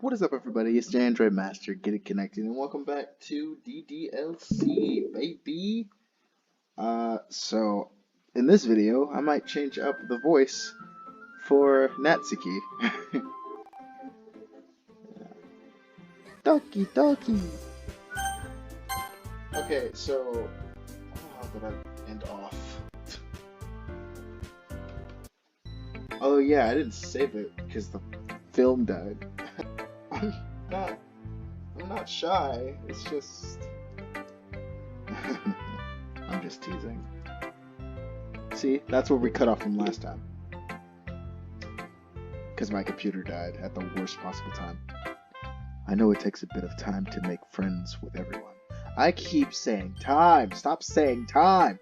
What is up, everybody? It's the Android Master, Get It Connected, and welcome back to DDLC, baby. So in this video, I might change up the voice for Natsuki. Doki Doki. Okay, so how did I end off? Oh yeah, I didn't save it because the film died. I'm not shy. It's just I'm just teasing. See, that's where we cut off from last time. Because my computer died at the worst possible time. I know it takes a bit of time to make friends with everyone. I keep saying time. Stop saying time.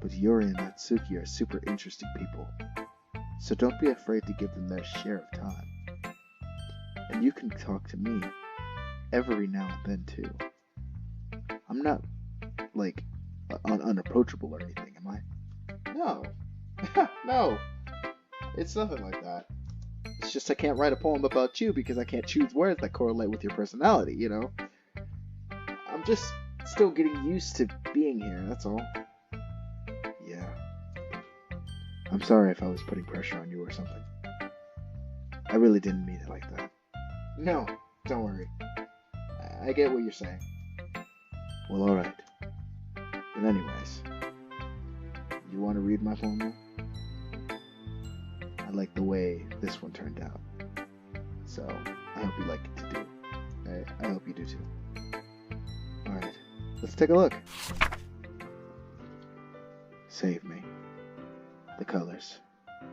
But Yuri and Natsuki are super interesting people. So don't be afraid to give them their share of time. And you can talk to me every now and then too. I'm not, like, unapproachable or anything, am I? No. No. It's nothing like that. It's just I can't write a poem about you because I can't choose words that correlate with your personality, you know? I'm just still getting used to being here, that's all. Yeah. I'm sorry if I was putting pressure on you or something. I really didn't mean it like that. No, don't worry. I get what you're saying. Well, alright. But anyways, you want to read my poem now? I like the way this one turned out. So, I hope you like it too. I hope you do too. Alright, let's take a look. Save me. The colors,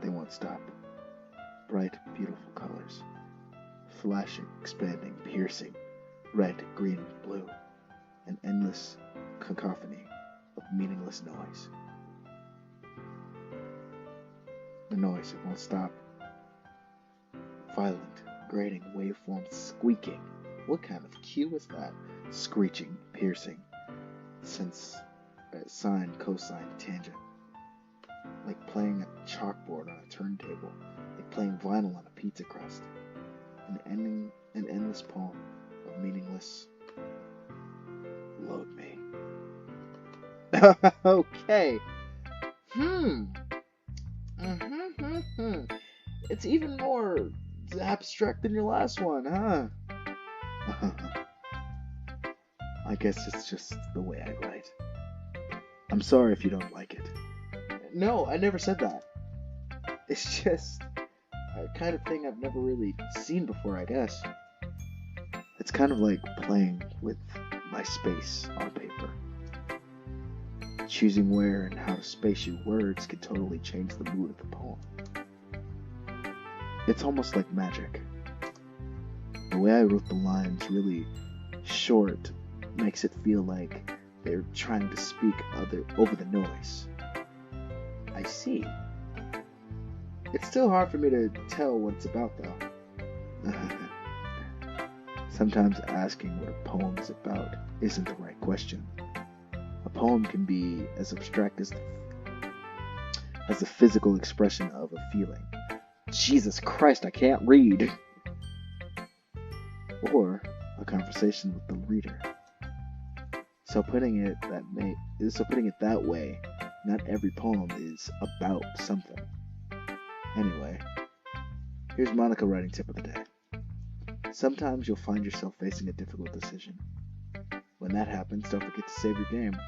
they won't stop. Bright, beautiful colors. Flashing, expanding, piercing, red, green, blue, an endless cacophony of meaningless noise. The noise, it won't stop. Violent, grating, waveforms, squeaking. What kind of cue is that? Screeching, piercing, sine, cosine, tangent. Like playing a chalkboard on a turntable, like playing vinyl on a pizza crust. An endless poem of meaningless. Load me. Okay. It's even more abstract than your last one, huh? I guess it's just the way I write. I'm sorry if you don't like it. No, I never said that. It's just a kind of thing I've never really seen before, I guess. It's kind of like playing with my space on paper. Choosing where and how to space your words can totally change the mood of the poem. It's almost like magic. The way I wrote the lines really short makes it feel like they're trying to speak over the noise. I see. It's still hard for me to tell what it's about, though. Sometimes asking what a poem is about isn't the right question. A poem can be as abstract as the physical expression of a feeling. Jesus Christ, I can't read! Or a conversation with the reader. So putting it that way, not every poem is about something. Anyway, here's Monica writing tip of the day. Sometimes you'll find yourself facing a difficult decision. When that happens, don't forget to save your game.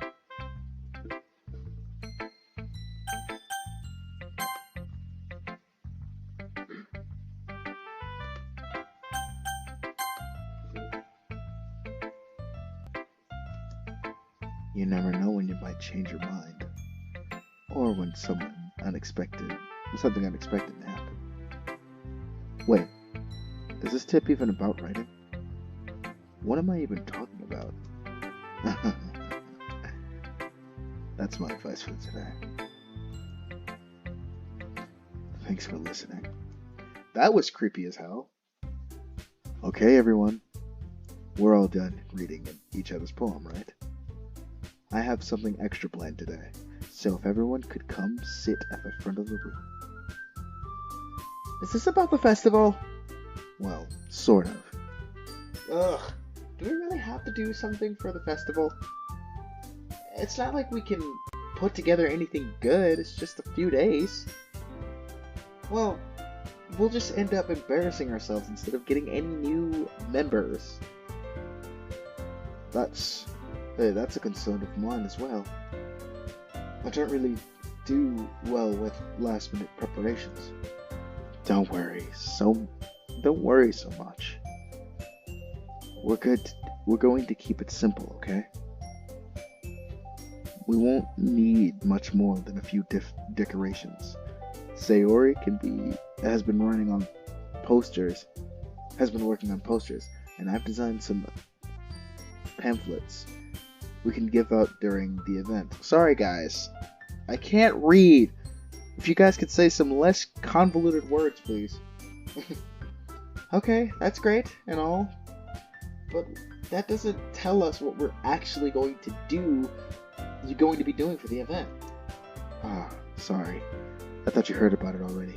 You never know when you might change your mind, or when something unexpected may happen. Wait, is this tip even about writing? What am I even talking about? That's my advice for today. Thanks for listening. That was creepy as hell. Okay, everyone. We're all done reading each other's poem, right? I have something extra planned today, so if everyone could come sit at the front of the room. Is this about the festival? Well, sort of. Ugh, do we really have to do something for the festival? It's not like we can put together anything good, it's just a few days. Well, we'll just end up embarrassing ourselves instead of getting any new members. That's a concern of mine as well. I don't really do well with last minute preparations. Don't worry so much. We're good. We're going to keep it simple, okay? We won't need much more than a few decorations. Sayori has been working on posters, and I've designed some pamphlets we can give out during the event. Sorry guys, I can't read. If you guys could say some less convoluted words, please. Okay, that's great and all, but that doesn't tell us what we're actually going to do. You're going to be doing for the event. Ah, sorry. I thought you heard about it already.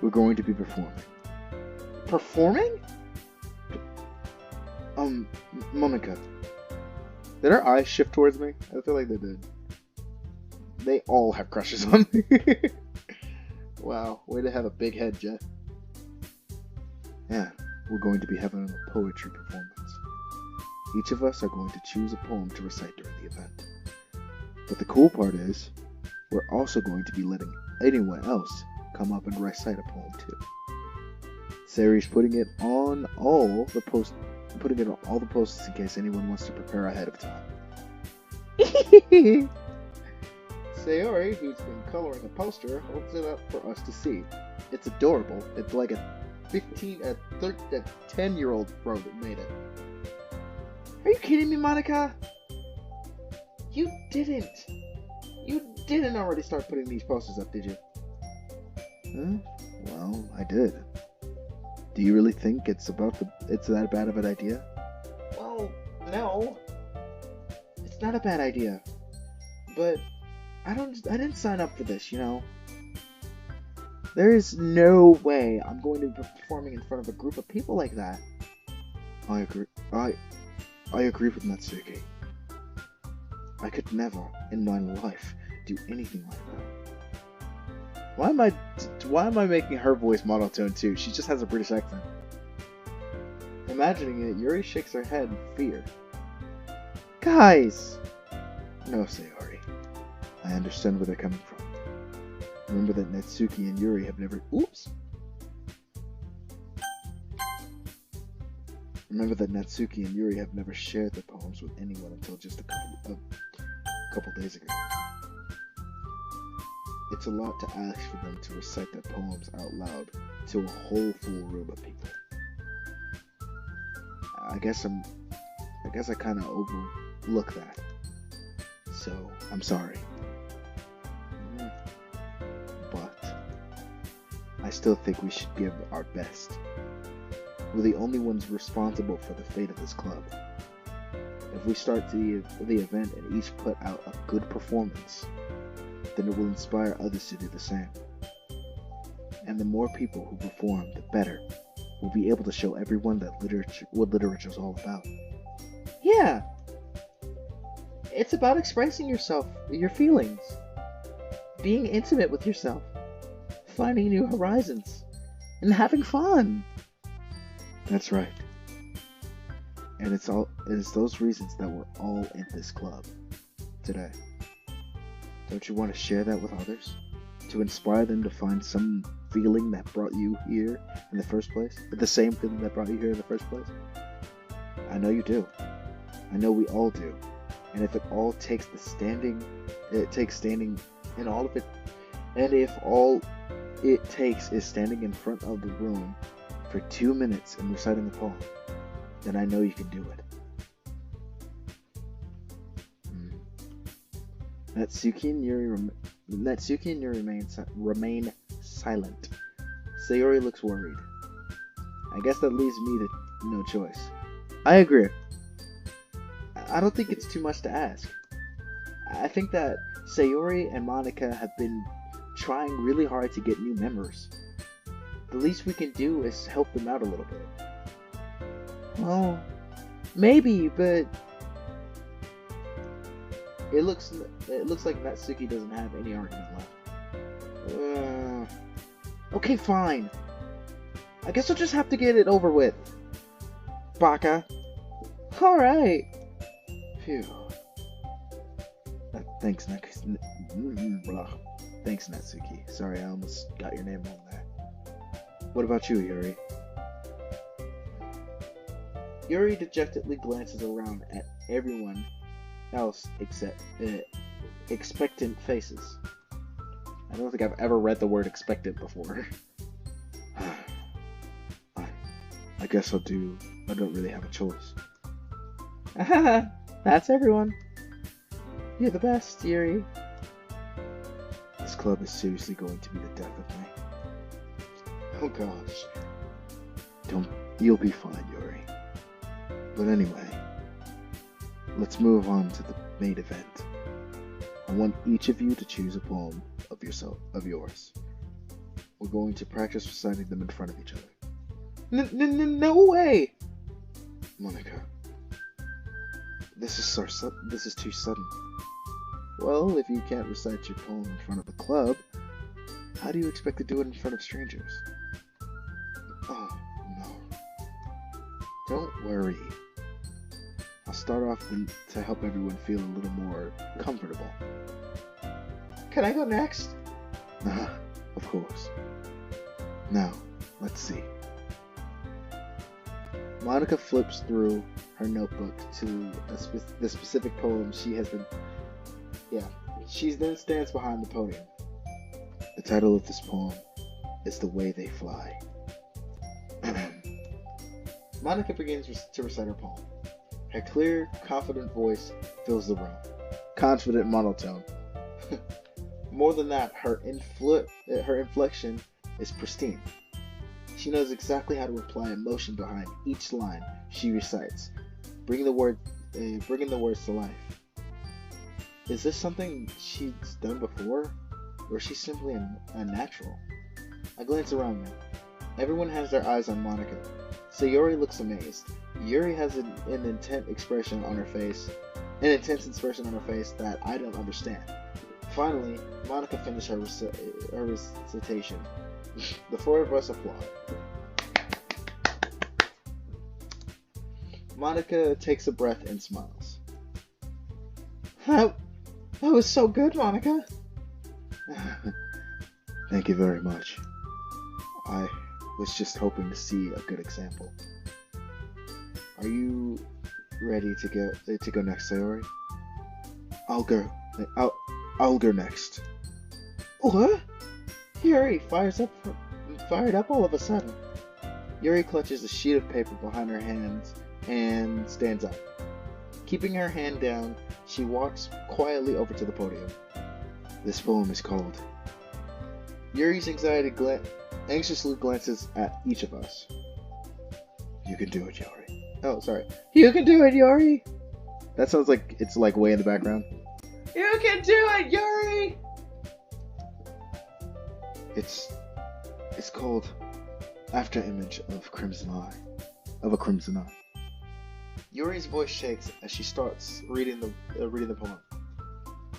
We're going to be performing. Performing? Monica. Did her eyes shift towards me? I feel like they did. They all have crushes on me. Wow, way to have a big head, Jeff. Yeah, we're going to be having a poetry performance. Each of us are going to choose a poem to recite during the event. But the cool part is, we're also going to be letting anyone else come up and recite a poem too. Sayori's putting it on all the posts in case anyone wants to prepare ahead of time. Sayori, who's been coloring a poster, holds it up for us to see. It's adorable. It's like a 10-year-old bro that made it. Are you kidding me, Monica? You didn't already start putting these posters up, did you? Huh? Well, I did. Do you really think it's that bad of an idea? Well, no. It's not a bad idea. But I didn't sign up for this, you know. There is no way I'm going to be performing in front of a group of people like that. I agree. I agree with Natsuki. I could never, in my life, do anything like that. Why am I making her voice monotone too? She just has a British accent. Imagining it, Yuri shakes her head in fear. Guys! No, Sayori. I understand where they're coming from. Remember that Natsuki and Yuri have never... Oops! Remember that Natsuki and Yuri have never shared their poems with anyone until just a couple days ago. It's a lot to ask for them to recite their poems out loud to a whole full room of people. I guess I kind of overlook that. So, I'm sorry. But I still think we should give our best. We're the only ones responsible for the fate of this club. If we start the event and each put out a good performance, then it will inspire others to do the same. And the more people who perform, the better. We'll be able to show everyone that what literature is all about. Yeah! It's about expressing yourself, your feelings, being intimate with yourself, finding new horizons, and having fun. That's right. And it's those reasons that we're all in this club today. Don't you want to share that with others? To inspire them to find some feeling that brought you here in the first place? The same feeling that brought you here in the first place? I know you do. I know we all do. And if it all takes standing in all of it, and if all it takes is standing in front of the room for 2 minutes and reciting the poem, then I know you can do it. Natsuki and Yuri remain silent. Sayori looks worried. I guess that leaves me to no choice. I agree. I don't think it's too much to ask. I think that Sayori and Monica have been trying really hard to get new members. The least we can do is help them out a little bit. Well, maybe, but it looks like Natsuki doesn't have any argument left. Okay, fine. I guess I'll just have to get it over with. Baka. Alright. Phew. Thanks, Natsuki. Sorry, I almost got your name wrong there. What about you, Yuri? Yuri dejectedly glances around at everyone else except expectant faces. I don't think I've ever read the word expectant before. I guess I don't really have a choice. That's everyone. You're the best, Yuri. This club is seriously going to be the death of me. Oh gosh. You'll be fine, Yuri. But anyway, let's move on to the main event. I want each of you to choose a poem of yours. We're going to practice reciting them in front of each other. No way! Monica, this is too sudden. Well, if you can't recite your poem in front of a club, how do you expect to do it in front of strangers? Oh, no. Don't worry. I'll start off to help everyone feel a little more comfortable. Can I go next? Of course. Now, let's see. Monica flips through her notebook to the specific poem she has been... She then stands behind the podium. The title of this poem is The Way They Fly. Monica begins to recite her poem. Her clear, confident voice fills the room. Confident monotone. More than that, her inflection is pristine. She knows exactly how to apply emotion behind each line she recites, bringing the words to life. Is this something she's done before, or is she simply a natural? I glance around me. Everyone has their eyes on Monica. Sayori looks amazed. Yuri has an intense expression on her face that I don't understand. Finally, Monica finished her recitation. The four of us applaud. Monica takes a breath and smiles. That was so good, Monica. Thank you very much. I was just hoping to see a good example. Are you ready to go next, Sayori? I'll go next. What? Yuri fired up all of a sudden. Yuri clutches a sheet of paper behind her hands and stands up. Keeping her hand down, she walks quietly over to the podium. This poem is called... Yuri's anxiously glances at each of us. You can do it, Yuri. Oh, sorry. You can do it, Yuri! That sounds like it's like way in the background. You can do it, Yuri! It's called After Image of Crimson Eye. Of a Crimson Eye. Yuri's voice shakes as she starts reading the poem.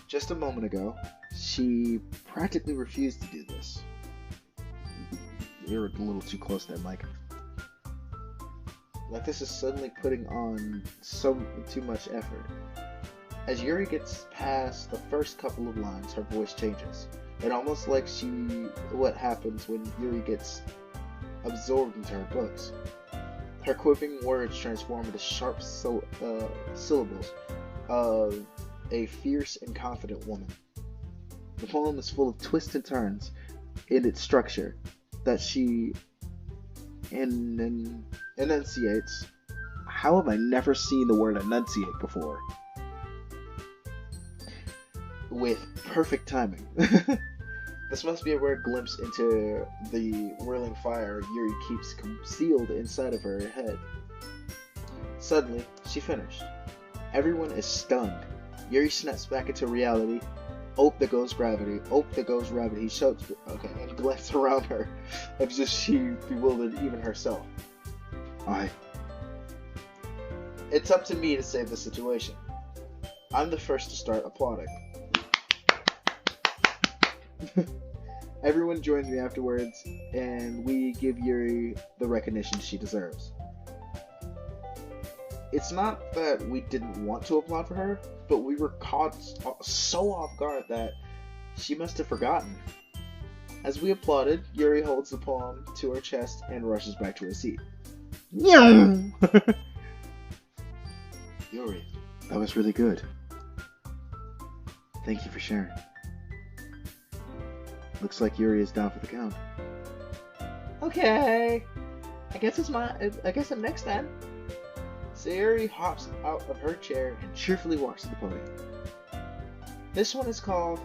Just a moment ago, she practically refused to do this. You're a little too close there, Mike. Like this is suddenly putting on too much effort. As Yuri gets past the first couple of lines, her voice changes. It almost like what happens when Yuri gets absorbed into her books. Her quivering words transform into sharp syllables of a fierce and confident woman. The poem is full of twists and turns in its structure that she enunciates. How have I never seen the word enunciate before? With perfect timing. This must be a rare glimpse into the whirling fire Yuri keeps concealed inside of her head. Suddenly, she finished. Everyone is stunned. Yuri snaps back into reality Oh, there goes gravity. Oh, there goes gravity. He shouts, okay, and glances around her. As if she bewildered even herself. It's up to me to save the situation. I'm the first to start applauding. Everyone joins me afterwards, and we give Yuri the recognition she deserves. It's not that we didn't want to applaud for her, but we were caught so off guard that she must have forgotten. As we applauded, Yuri holds the poem to her chest and rushes back to her seat. Yuri, that was really good. Thank you for sharing. Looks like Yuri is down for the count. Okay. I guess I'm next then. Sayori hops out of her chair and cheerfully walks to the podium. This one is called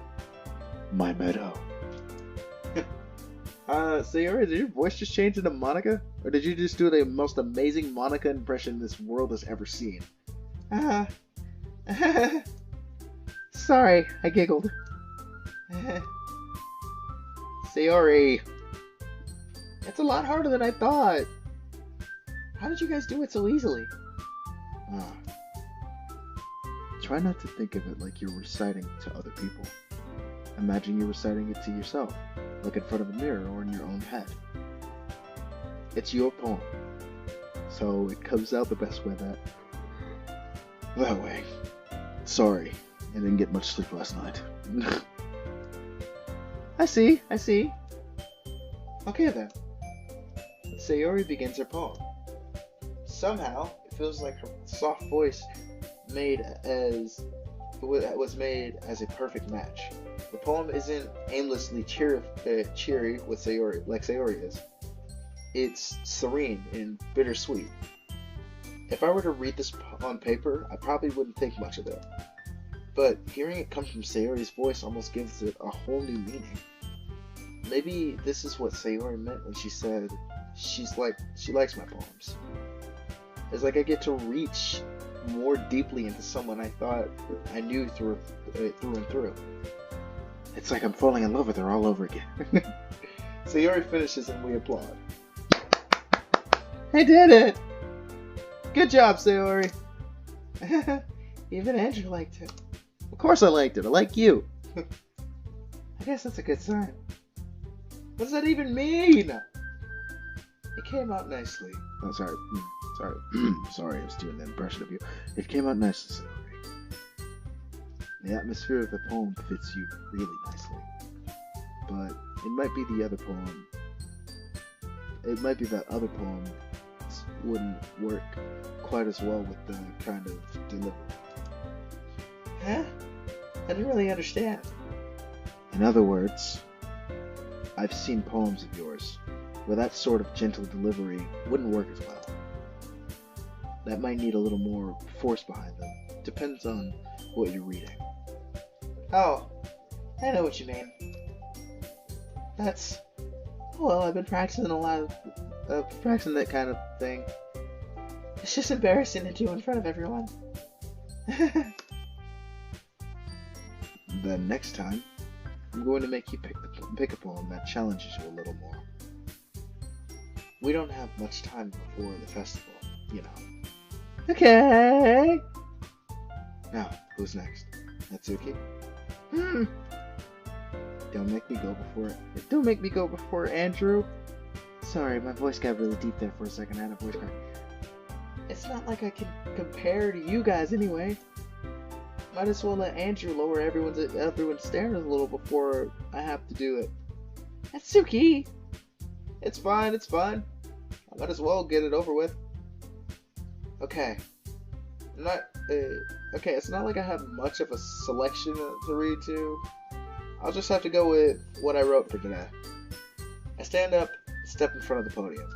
My Meadow. Sayori, did your voice just change into Monica? Or did you just do the most amazing Monica impression this world has ever seen? Sorry, I giggled. Sayori, it's a lot harder than I thought. How did you guys do it so easily? Try not to think of it like you're reciting to other people. Imagine you're reciting it to yourself, like in front of a mirror or in your own head. It's your poem, so it comes out the best way that way. Sorry, I didn't get much sleep last night. I see. Okay then. Sayori begins her poem. Somehow, it feels like her soft voice was made as a perfect match. The poem isn't aimlessly cheery with Sayori, like Sayori is. It's serene and bittersweet. If I were to read this on paper, I probably wouldn't think much of it. But hearing it come from Sayori's voice almost gives it a whole new meaning. Maybe this is what Sayori meant when she said she likes my poems. It's like I get to reach more deeply into someone I thought I knew through and through. It's like I'm falling in love with her all over again. Sayori finishes and we applaud. I did it! Good job, Sayori! Even Andrew liked it. Of course I liked it. I like you. I guess that's a good sign. What does that even mean? It came out nicely. Oh, sorry. Sorry, I was doing an impression of you. It came out nicely, Sayori. The atmosphere of the poem fits you really nicely. But it might be the other poem. It might be that other poem wouldn't work quite as well with the kind of delivery. Huh? I didn't really understand. In other words, I've seen poems of yours where that sort of gentle delivery wouldn't work as well. That might need a little more force behind them. Depends on what you're reading. Oh, I know what you mean. Well, I've been practicing a lot of practicing that kind of thing. It's just embarrassing to do in front of everyone. Then next time, I'm going to make you pick a poem that challenges you a little more. We don't have much time before the festival, you know. Okay. Now, who's next? Natsuki? Don't make me go before Andrew. Sorry, my voice got really deep there for a second. I had a voice crack. It's not like I can compare to you guys anyway. Might as well let Andrew lower everyone's standards a little before I have to do it. Natsuki! It's fine. I might as well get it over with. Okay. It's not like I have much of a selection to read to. I'll just have to go with what I wrote for today. I stand up, step in front of the podium.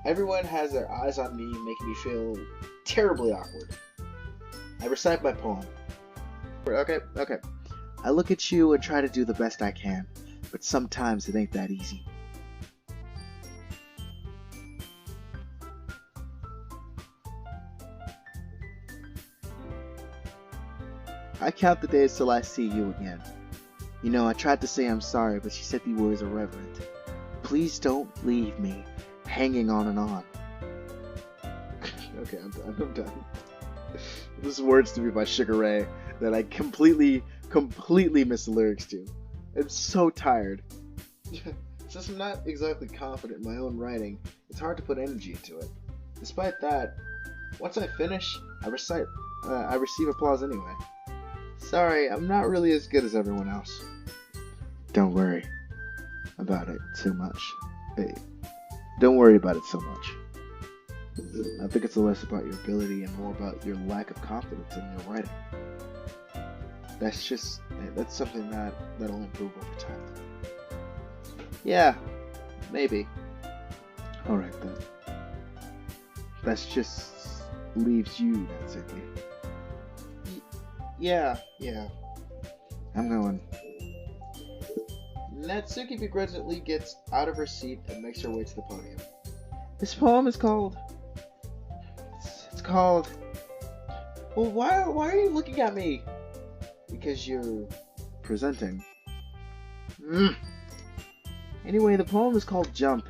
Everyone has their eyes on me, making me feel terribly awkward. I recite my poem. Okay. I look at you and try to do the best I can, but sometimes it ain't that easy. I count the days till I see you again. You know, I tried to say I'm sorry, but she said the words are reverent. Please don't leave me hanging on and on. Okay, I'm done. This is Words to Me by Sugar Ray that I completely missed the lyrics to. I'm so tired. Since I'm not exactly confident in my own writing, it's hard to put energy into it. Despite that, once I finish, I receive applause anyway. Sorry, I'm not really as good as everyone else. Don't worry about it too much. Hey, don't worry about it so much. I think it's less about your ability and more about your lack of confidence in your writing. That's something that'll improve over time. Yeah, maybe. Alright then. That just leaves you, Natsuki. Yeah. I'm going. Natsuki begrudgingly gets out of her seat and makes her way to the podium. This poem is called... It's called... Well, why are you looking at me? Because you're presenting. Anyway, the poem is called Jump.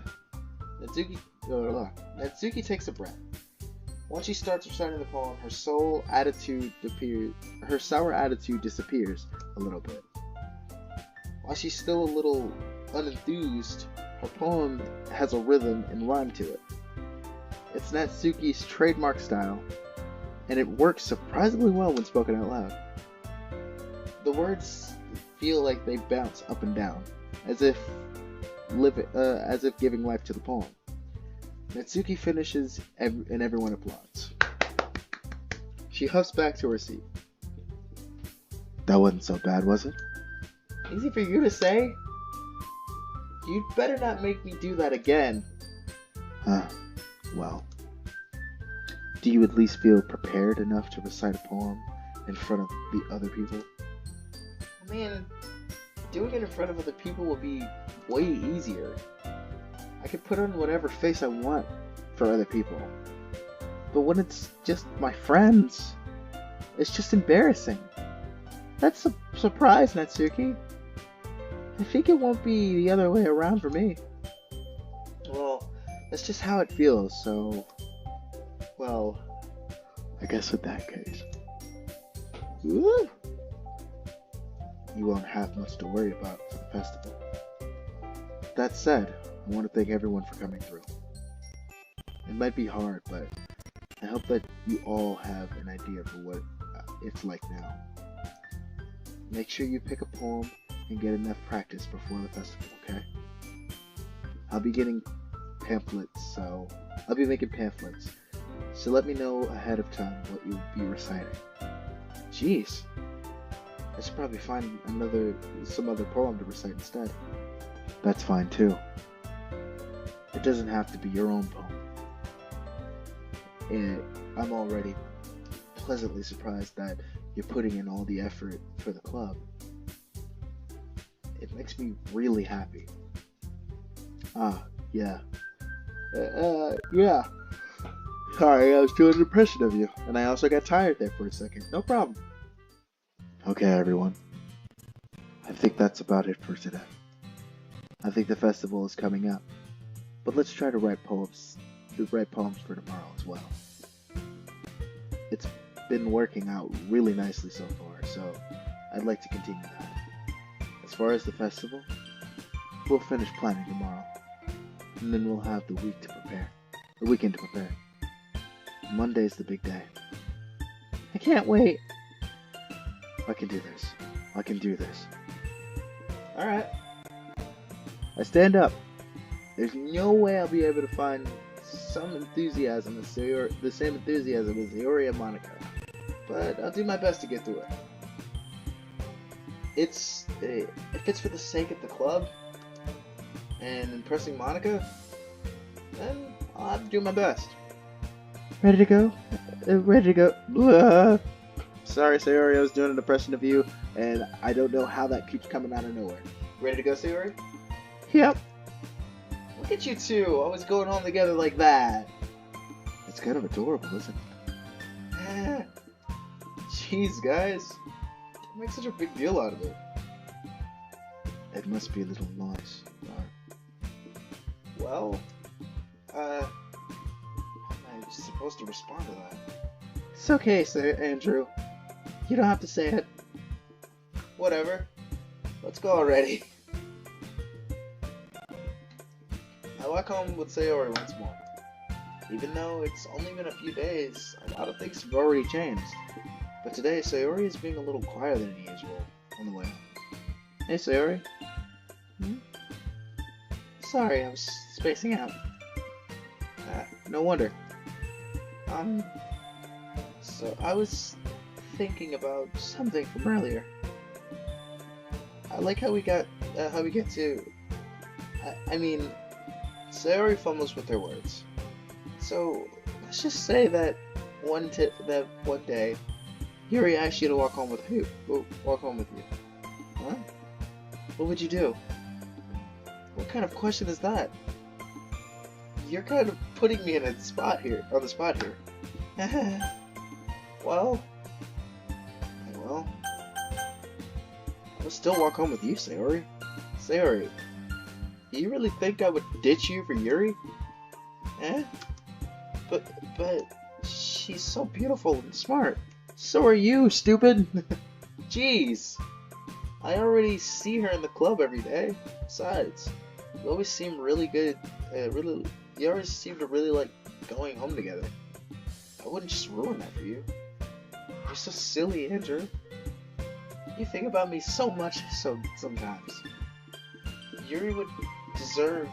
Natsuki takes a breath. Once she starts reciting the poem, her sour attitude disappears a little bit. While she's still a little unenthused, her poem has a rhythm and rhyme to it. It's Natsuki's trademark style, and it works surprisingly well when spoken out loud. The words feel like they bounce up and down, as if giving life to the poem. Natsuki finishes and everyone applauds. She huffs back to her seat. That wasn't so bad, was it? Easy for you to say? You'd better not make me do that again. Well. Do you at least feel prepared enough to recite a poem in front of the other people? I mean, doing it in front of other people will be way easier. I can put on whatever face I want for other people. But when it's just my friends, it's just embarrassing. That's a surprise, Natsuki. I think it won't be the other way around for me. Well, that's just how it feels, so... Well, I guess in that case... Woo! You won't have much to worry about for the festival. That said, I want to thank everyone for coming through. It might be hard, but I hope that you all have an idea for what it's like now. Make sure you pick a poem and get enough practice before the festival, okay? I'll be making pamphlets, so let me know ahead of time what you'll be reciting. Jeez, I should probably find some other poem to recite instead. That's fine too. It doesn't have to be your own poem. I'm already pleasantly surprised that you're putting in all the effort for the club. It makes me really happy. Yeah. Yeah. Sorry, I was doing an impression of you, and I also got tired there for a second. No problem. Okay, everyone. I think that's about it for today. I think the festival is coming up, but let's try to write poems for tomorrow as well. It's been working out really nicely so far, so I'd like to continue that. As far as the festival, we'll finish planning tomorrow, and then we'll have the weekend to prepare. Monday's the big day. I can't wait. I can do this. Alright. I stand up. There's no way I'll be able to find some enthusiasm, the same enthusiasm as Iori and Monica. But I'll do my best to get through it. If it's for the sake of the club and impressing Monica, then I'll have to do my best. Ready to go? Ready to go. Sorry, Sayori, I was doing an impression of you, and I don't know how that keeps coming out of nowhere. Ready to go, Sayori? Yep. Look at you two, always going home together like that. It's kind of adorable, isn't it? Jeez, guys. make such a big deal out of it? It must be a little noise. Well, I'm supposed to respond to that. It's okay, Sir Andrew. You don't have to say it. Whatever. Let's go already. I walk home with Sayori once more. Even though it's only been a few days, a lot of things have already changed. But today, Sayori is being a little quieter than usual on the way home. Hey, Sayori. Sorry, I was spacing out. No wonder. So I was thinking about something from earlier. I like how we get to. I mean, Sayori fumbles with her words. So let's just say that one day, Yuri asked you to walk home with you. Huh? What would you do? What kind of question is that? You're kind of putting me on the spot here. Well, I would still walk home with you, Sayori. Sayori, do you really think I would ditch you for Yuri? But she's so beautiful and smart. So are you, stupid. Jeez. I already see her in the club every day. Besides, you always seem really good. You always seem to really like going home together. I wouldn't just ruin that for you. You're so silly, Andrew. You think about me so much sometimes. Yuri would deserve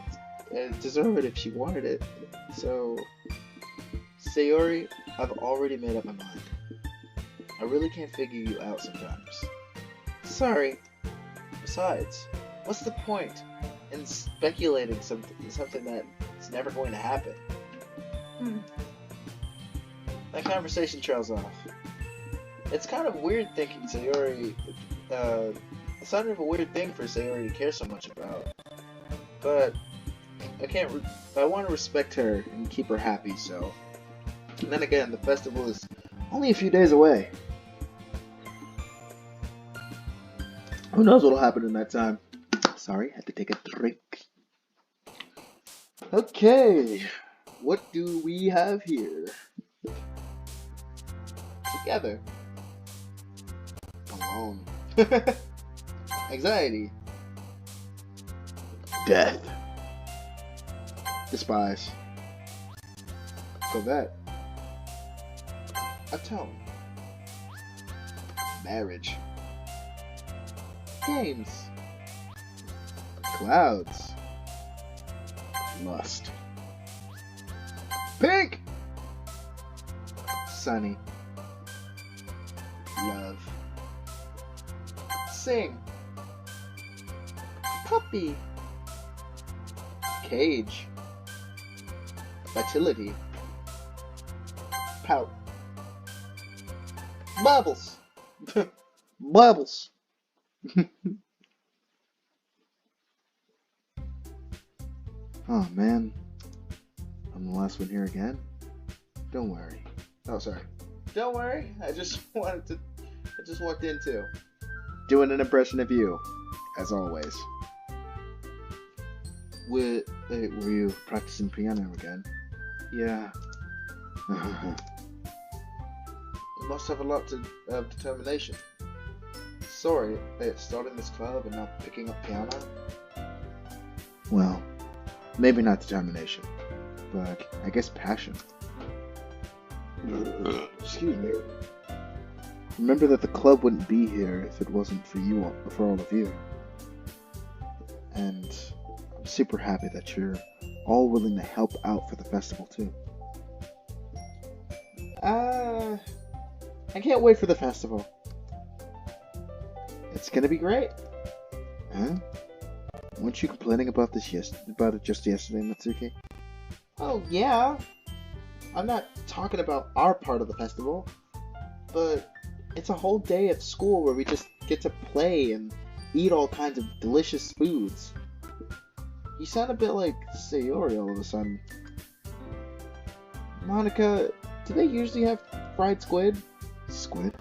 it if she wanted it. So, Sayori, I've already made up my mind. I really can't figure you out sometimes. Sorry. Besides, what's the point in speculating something that's never going to happen? That conversation trails off. It's kind of weird thinking Sayori. It's kind of a weird thing for Sayori to care so much about. But I want to respect her and keep her happy. So, and then again, the festival is only a few days away. Who knows what'll happen in that time? Sorry, had to take a drink. Okay, what do we have here? Together. Alone. Anxiety. Death. Despise. Covet. Atone. Marriage. Games. Clouds. Lust. Pink. Sunny. Love. Sing. Puppy. Cage. Fertility. Pout. Bubbles. Bubbles. Oh man, I'm the last one here again. Don't worry. Oh, sorry. Don't worry. I just walked in too. Doing an impression of you, as always. Were you practicing piano again? Yeah. You must have a lot of determination. Sorry, starting this club and not picking up piano? Well, maybe not determination, but I guess passion. Excuse me. Remember that the club wouldn't be here if it wasn't for all of you. And I'm super happy that you're all willing to help out for the festival too. I can't wait for the festival. It's gonna be great. Huh? Weren't you complaining about it just yesterday, Mitsuki? Oh yeah. I'm not talking about our part of the festival, but it's a whole day at school where we just get to play and eat all kinds of delicious foods. You sound a bit like Sayori all of a sudden. Monica, do they usually have fried squid? Squid?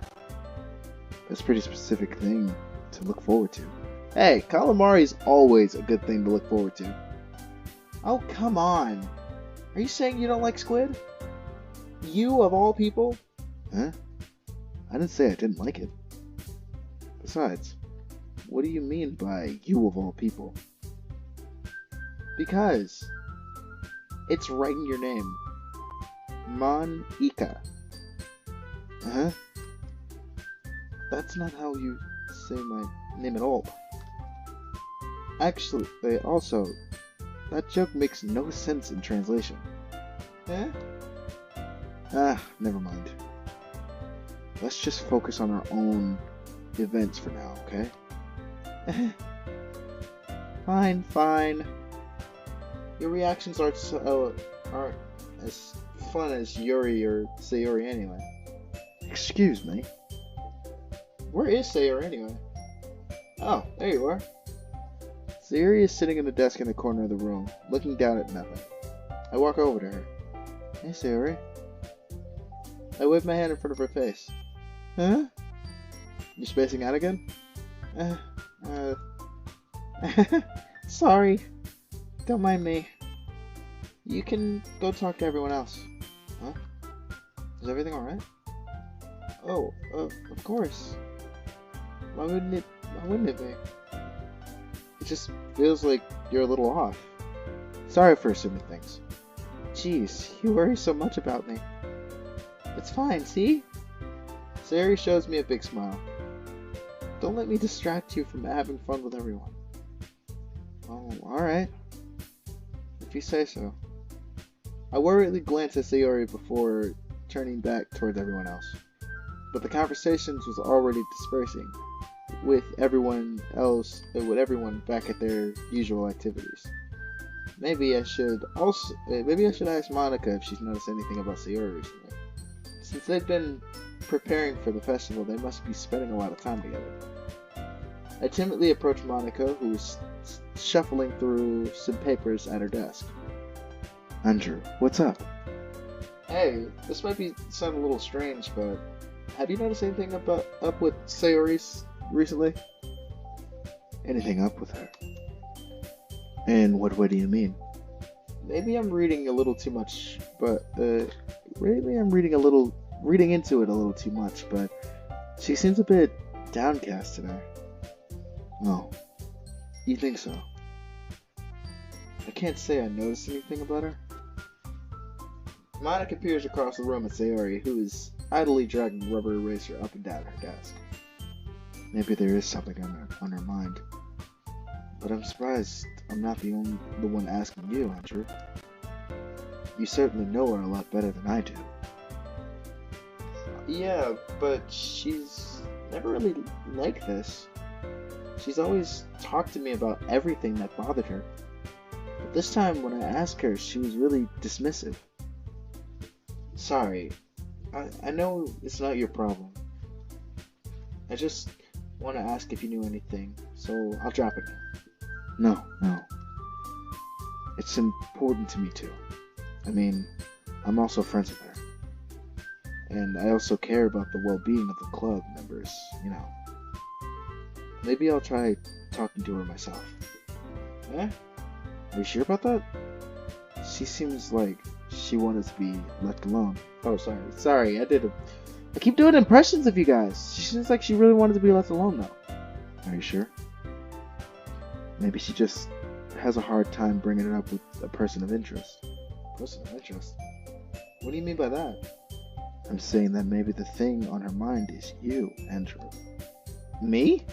That's a pretty specific thing to look forward to. Hey, calamari's always a good thing to look forward to. Oh, come on. Are you saying you don't like squid? You, of all people? Huh? I didn't say I didn't like it. Besides, what do you mean by you of all people? Because it's right in your name. Mon-Ika. Uh-huh. That's not how you say my name at all. Actually, also, that joke makes no sense in translation. Eh? Ah, never mind. Let's just focus on our own events for now, okay? Fine. Your reactions aren't as fun as Yuri or Sayori anyway. Excuse me? Where is Sayori anyway? Oh, there you are. Sayori is sitting in the desk in the corner of the room, looking down at nothing. I walk over to her. Hey, Sayori. I wave my hand in front of her face. Huh? You spacing out again? Sorry. Don't mind me. You can go talk to everyone else. Huh? Is everything alright? Oh, of course. Why wouldn't it be? It just feels like you're a little off. Sorry for assuming things. Jeez, you worry so much about me. It's fine, see? Sayori shows me a big smile. Don't let me distract you from having fun with everyone. Oh, alright. If you say so. I worriedly glance at Sayori before turning back towards everyone else. But the conversations was already dispersing, with everyone back at their usual activities. Maybe I should ask Monica if she's noticed anything about Sayori recently. Since they've been preparing for the festival, they must be spending a lot of time together. I timidly approach Monica, who is shuffling through some papers at her desk. Andrew, what's up? Hey, this might sound a little strange, but have you noticed anything up with Sayori recently? Anything up with her? In what way do you mean? Maybe I'm reading a little too much, but maybe I'm reading into it a little too much, but she seems a bit downcast today. Oh, you think so? I can't say I noticed anything about her. Monica peers across the room at Sayori, who is idly dragging a rubber eraser up and down her desk. Maybe there is something on her mind. But I'm surprised I'm not the one asking you, Andrew. You certainly know her a lot better than I do. Yeah, but she's never really like this. She's always talked to me about everything that bothered her. But this time when I asked her, she was really dismissive. Sorry. I know it's not your problem. I just want to ask if you knew anything, so I'll drop it now. No. It's important to me too. I mean, I'm also friends with her. And I also care about the well-being of the club members, you know. Maybe I'll try talking to her myself. Eh? Are you sure about that? She seems like she wanted to be left alone. Oh, sorry, I keep doing impressions of you guys. She seems like she really wanted to be left alone though. Are you sure? Maybe she just has a hard time bringing it up with a person of interest. Person of interest? What do you mean by that? I'm saying that maybe the thing on her mind is you, Andrew. Me?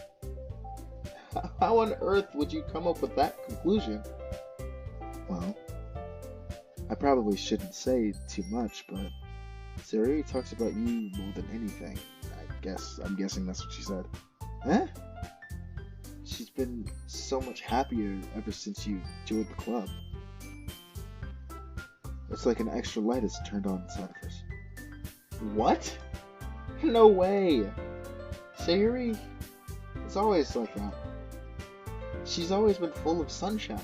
How on earth would you come up with that conclusion? Well, I probably shouldn't say too much, but Sayori talks about you more than anything. I'm guessing that's what she said. Huh? She's been so much happier ever since you joined the club. It's like an extra light is turned on inside of us. What? No way! Sayori is always like that. She's always been full of sunshine.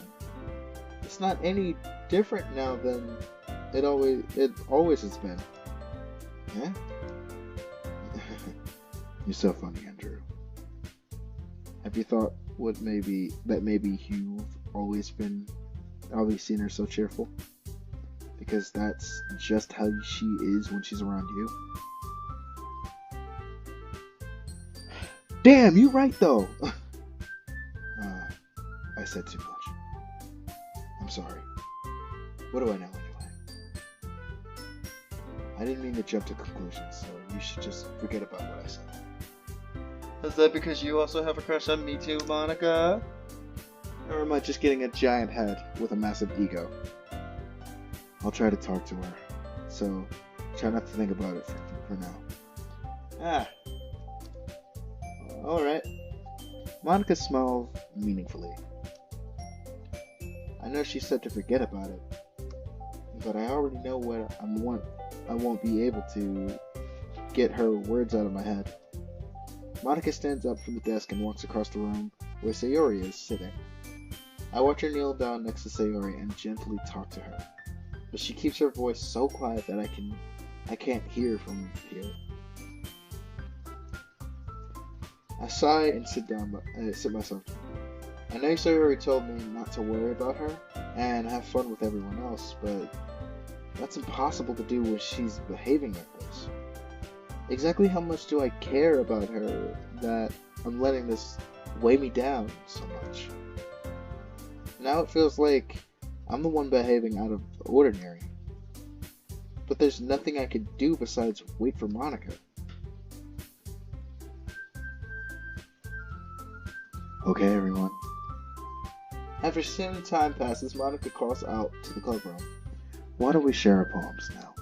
It's not any different now than it always has been. Yeah? You're so funny, Andrew. Have you thought maybe you've always seen her so cheerful? Because that's just how she is when she's around you. Damn, you right though. I said too much. I'm sorry. What do I know anyway? I didn't mean to jump to conclusions, so you should just forget about what I said. Is that because you also have a crush on me too, Monica? Or am I just getting a giant head with a massive ego? I'll try to talk to her, so try not to think about it for now. Alright. Monica smiled meaningfully. I know she said to forget about it, but I already know what I won't be able to get her words out of my head. Monica stands up from the desk and walks across the room where Sayori is sitting. I watch her kneel down next to Sayori and gently talk to her, but she keeps her voice so quiet that I can't hear from here. I sigh and sit myself down. I know Sayori told me not to worry about her and have fun with everyone else, but that's impossible to do when she's behaving like this. Exactly how much do I care about her that I'm letting this weigh me down so much? Now it feels like I'm the one behaving out of the ordinary. But there's nothing I could do besides wait for Monica. Okay, everyone. After some time passes, Monica calls out to the club room. Why don't we share our poems now?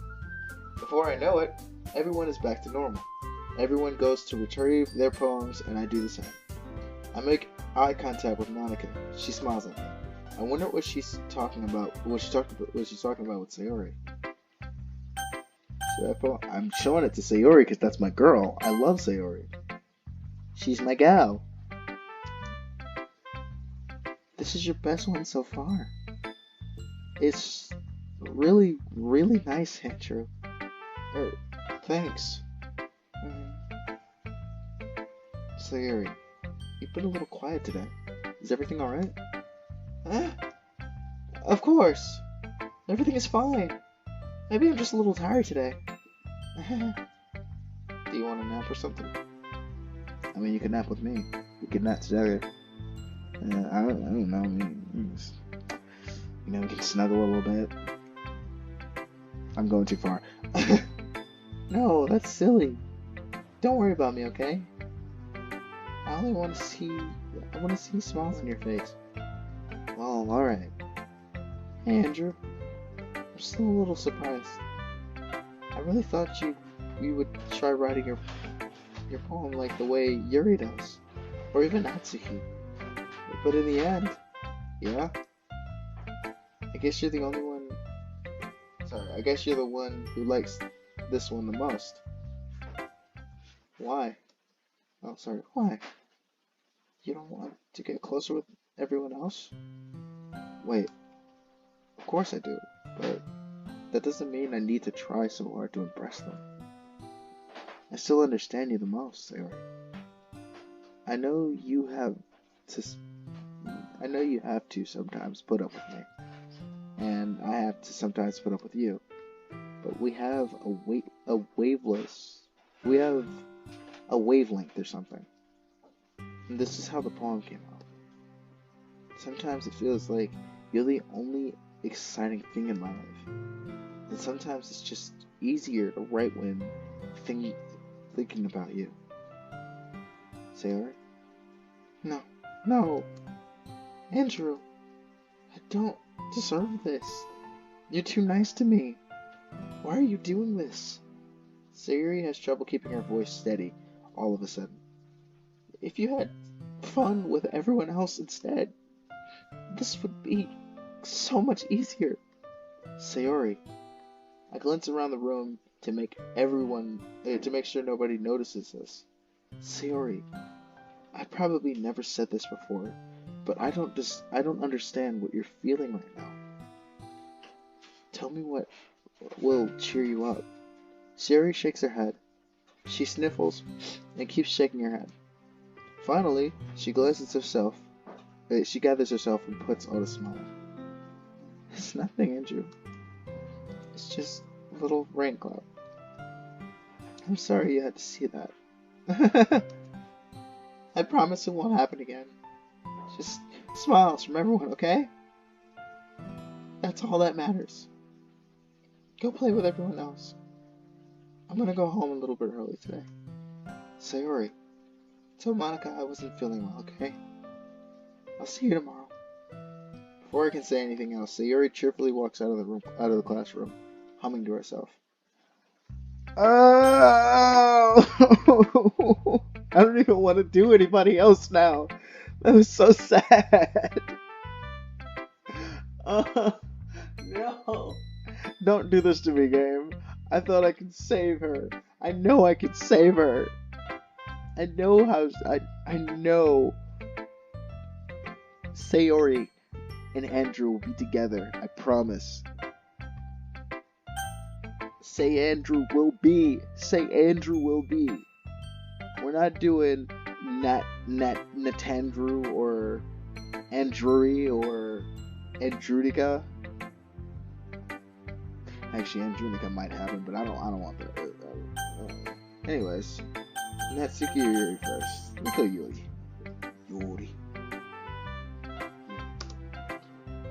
Before I know it, everyone is back to normal. Everyone goes to retrieve their poems, and I do the same. I make eye contact with Monica. She smiles at me. I wonder what she's talking about. What she's talking about with Sayori. I'm showing it to Sayori because that's my girl. I love Sayori. She's my gal. This is your best one so far. It's really, really nice, Andrew. Thanks. Sayori, you've been a little quiet today. Is everything alright? Of course. Everything is fine. Maybe I'm just a little tired today. Do you want a nap or something? I mean, you can nap with me. We can nap together. I don't know. I mean, we can snuggle a little bit. I'm going too far. No, that's silly. Don't worry about me, okay? I want to see smiles on your face. Well, alright. Hey, Andrew. I'm still a little surprised. I really thought you would try writing your poem like the way Yuri does. Or even Natsuki. But in the end, yeah. I guess you're the one who likes this one the most. Why? Oh, sorry. Why? You don't want to get closer with everyone else? Wait. Of course I do, but that doesn't mean I need to try so hard to impress them. I still understand you the most, Sayori. I know you have to sometimes put up with me, and I have to sometimes put up with you. But we have a wavelength or something. And this is how the poem came out. Sometimes it feels like you're the only exciting thing in my life. And sometimes it's just easier to write when thinking about you. Sayori? No. Andrew, I don't deserve this. You're too nice to me. Why are you doing this? Sayori has trouble keeping her voice steady all of a sudden. If you had fun with everyone else instead, this would be so much easier. Sayori. I glance around the room to make sure nobody notices this. Sayori, I probably never said this before, but I don't understand what you're feeling right now. Tell me what will cheer you up. Sayori shakes her head. She sniffles and keeps shaking her head. Finally, she gathers herself and puts on a smile. It's nothing, Andrew. It's just a little rain cloud. I'm sorry you had to see that. I promise it won't happen again. Just smiles from everyone, okay? That's all that matters. Go play with everyone else. I'm gonna go home a little bit early today. Sayori, tell Monica I wasn't feeling well, okay? I'll see you tomorrow. Before I can say anything else, Sayori cheerfully walks out of the classroom, humming to herself. Oh! I don't even want to do anybody else now. That was so sad. No. Don't do this to me, game. I thought I could save her. I know I could save her. I know Sayori and Andrew will be together. I promise. Say Andrew will be. We're not doing Natandrew or Andruri or Andrudica. Actually, Andrudica might happen, but I don't want that. Anyways, Natsuki or Yuri first. We'll kill Yuri.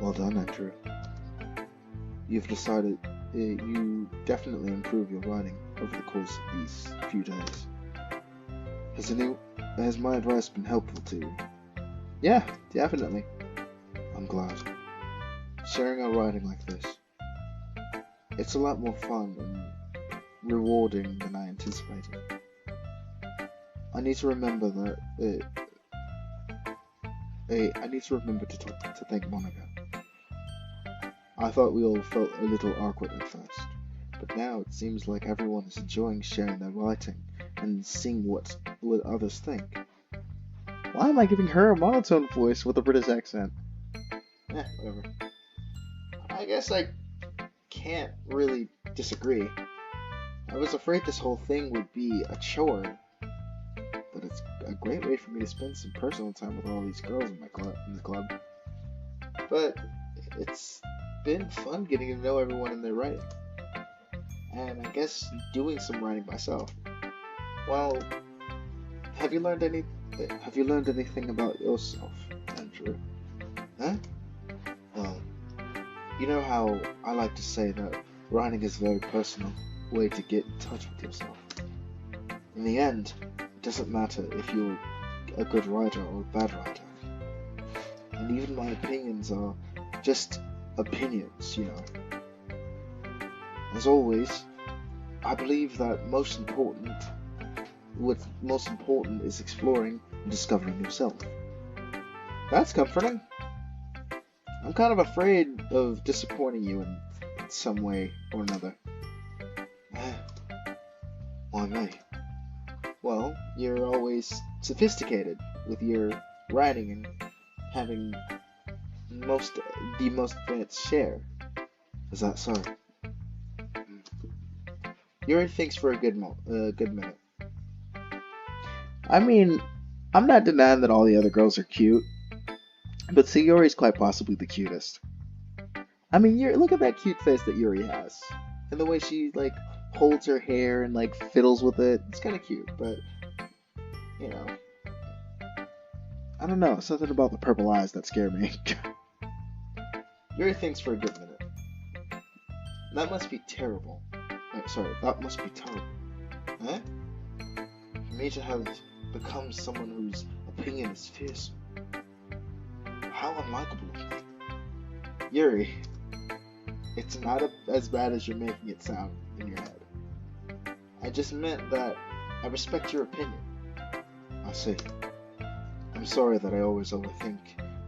Well done, Andrew. You've decided you definitely improve your writing over the course of these few days. Has my advice been helpful to you? Yeah, definitely. I'm glad. Sharing our writing like this, it's a lot more fun and rewarding than I anticipated. I need to remember to thank Monica. I thought we all felt a little awkward at first, but now it seems like everyone is enjoying sharing their writing and seeing what others think. Why am I giving her a monotone voice with a British accent? Whatever. I guess I can't really disagree. I was afraid this whole thing would be a chore, but it's a great way for me to spend some personal time with all these girls in the club. But it's been fun getting to know everyone in their writing, and I guess doing some writing myself. Well, have you learned anything about yourself, Andrew? Huh? Well, you know how I like to say that writing is a very personal way to get in touch with yourself. In the end, it doesn't matter if you're a good writer or a bad writer. And even my opinions are just opinions, you know. As always, I believe that what's most important is exploring and discovering yourself. That's comforting. I'm kind of afraid of disappointing you in some way or another. Why me? Well, you're always sophisticated with your writing and having the most advanced share. Is that so? Yuri thinks for a good minute. I mean, I'm not denying that all the other girls are cute, but Sayori's quite possibly the cutest. I mean, look at that cute face that Yuri has, and the way she holds her hair and fiddles with it. It's kind of cute, but you know, I don't know, something about the purple eyes that scare me. Yuri thinks for a good minute. That must be terrible. That must be terrible. Huh? For me to have become someone whose opinion is fierce. How unlikable of me. Yuri, it's not as bad as you're making it sound in your head. I just meant that I respect your opinion. I see. I'm sorry that I always overthink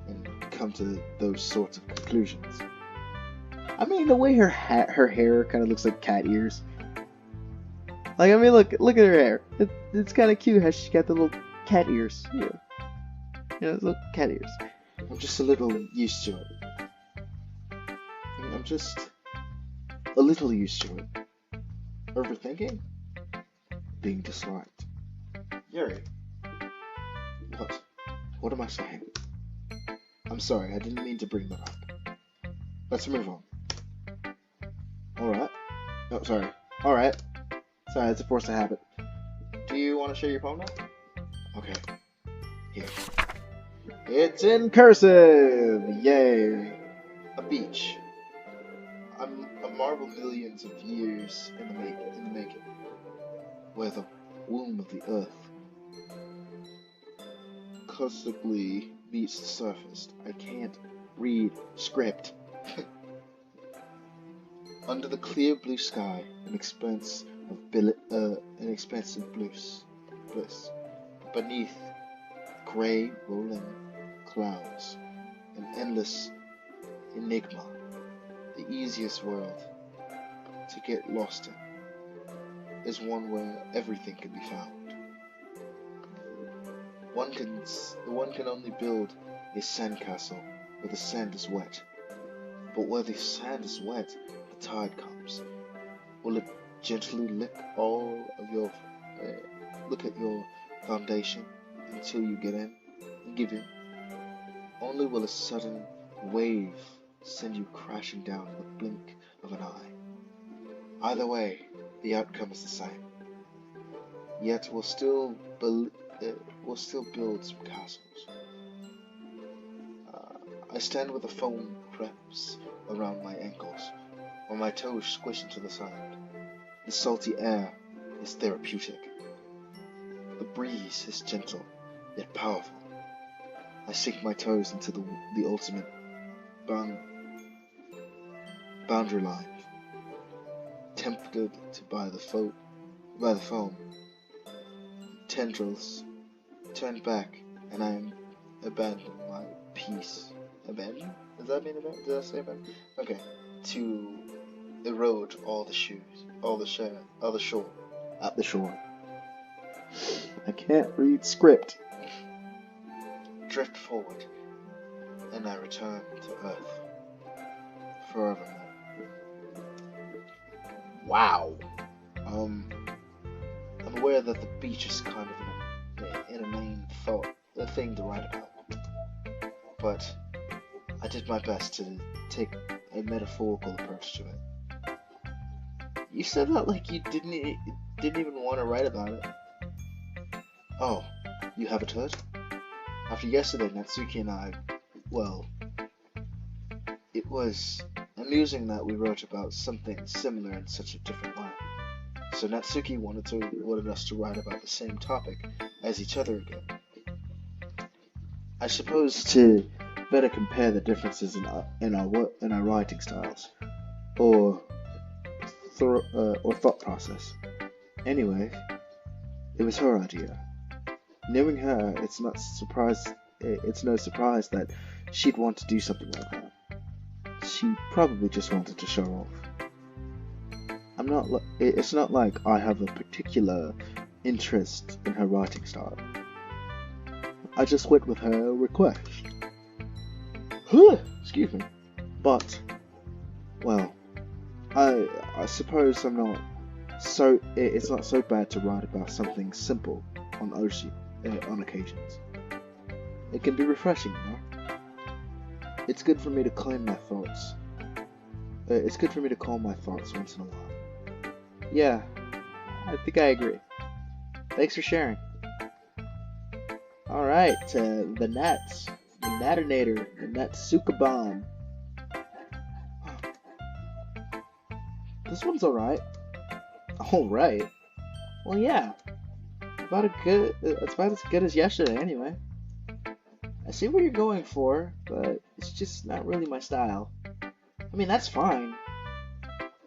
and come to those sorts of conclusions. I mean, the way her hair kind of looks like cat ears. Look at her hair. It's kind of cute how she's got the little cat ears. Yeah. Little cat ears. I'm just a little used to it. I'm just a little used to it. Overthinking? being disliked. Yuri, what? What am I saying? I'm sorry, I didn't mean to bring that up. Let's move on. Alright. Oh, sorry. Alright. Sorry, it's a force of habit. Do you want to share your poem now? Okay. Here. It's in cursive! Yay! A beach. A marble millions of years in the making. Where the womb of the earth caustically meets the surface. I can't read script. Under the clear blue sky, an expanse of bliss. Beneath grey rolling clouds, an endless enigma. The easiest world to get lost in is one where everything can be found. The one can only build a sandcastle where the sand is wet. But where the sand is wet, the tide comes. Will it gently lick at your foundation until you get in and give in? Only will a sudden wave send you crashing down in the blink of an eye. Either way, the outcome is the same. Yet we'll still build some castles. I stand with the foam creeps around my ankles, while my toes squish into the sand. The salty air is therapeutic. The breeze is gentle, yet powerful. I sink my toes into the ultimate boundary line, tempted by the foam. Tendrils turn back, and I abandon my peace. Abandon? Does that mean abandon? Did I say abandon? Okay. To erode all the shore. At the shore. I can't read script. Drift forward, and I return to Earth. Forevermore. Wow. I'm aware that the beach is kind of in a main thought, a thing to write about. But I did my best to take a metaphorical approach to it. You said that like you didn't even want to write about it. Oh, you haven't heard? After yesterday, Natsuki and I, well, it was amusing that we wrote about something similar in such a different way. So Natsuki wanted us to write about the same topic as each other again. I suppose to better compare the differences in our writing styles, or thought process. Anyway, it was her idea. Knowing her, it's no surprise that she'd want to do something like that. She probably just wanted to show off. It's not like I have a particular interest in her writing style. I just went with her request. Excuse me. But, well, I suppose it's not so bad to write about something simple on occasions. It can be refreshing, you know? It's good for me to claim my thoughts. It's good for me to calm my thoughts once in a while. Yeah, I think I agree. Thanks for sharing. Alright, the Nats. The Natinator. The Natsuka Bomb. This one's alright. Alright? Well, yeah. It's about as good as yesterday, anyway. I see what you're going for, but it's just not really my style. I mean, that's fine.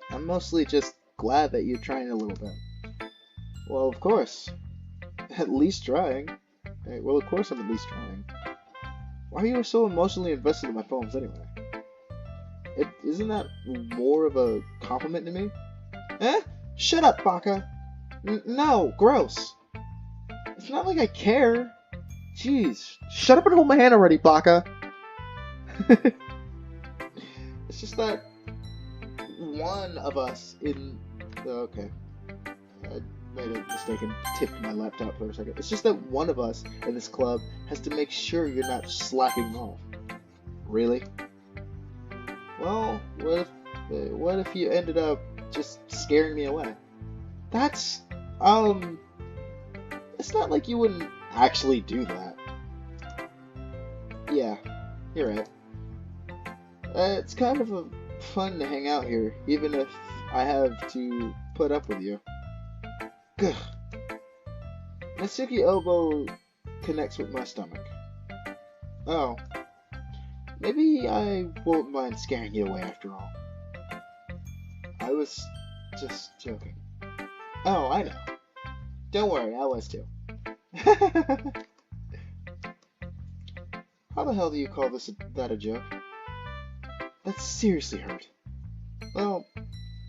I'm mostly just glad that you're trying a little bit. Well, of course. At least trying. Right, well, of course I'm at least trying. Why are you so emotionally invested in my poems anyway? Isn't that more of a compliment to me? Eh? Shut up, Baka! No, gross! It's not like I care. Jeez. Shut up and hold my hand already, Baka! It's just that one of us in... Okay. made a mistake and tipped my laptop for a second. It's just that one of us in this club has to make sure you're not slacking off. Really? Well, what if you ended up just scaring me away? That's, it's not like you wouldn't actually do that. Yeah, you're right. It's kind of fun to hang out here, even if I have to put up with you. Gah. My sticky elbow connects with my stomach. Oh, maybe I won't mind scaring you away after all. I was just joking. Oh, I know. Don't worry, I was too. How the hell do you call that a joke? That seriously hurt. Well,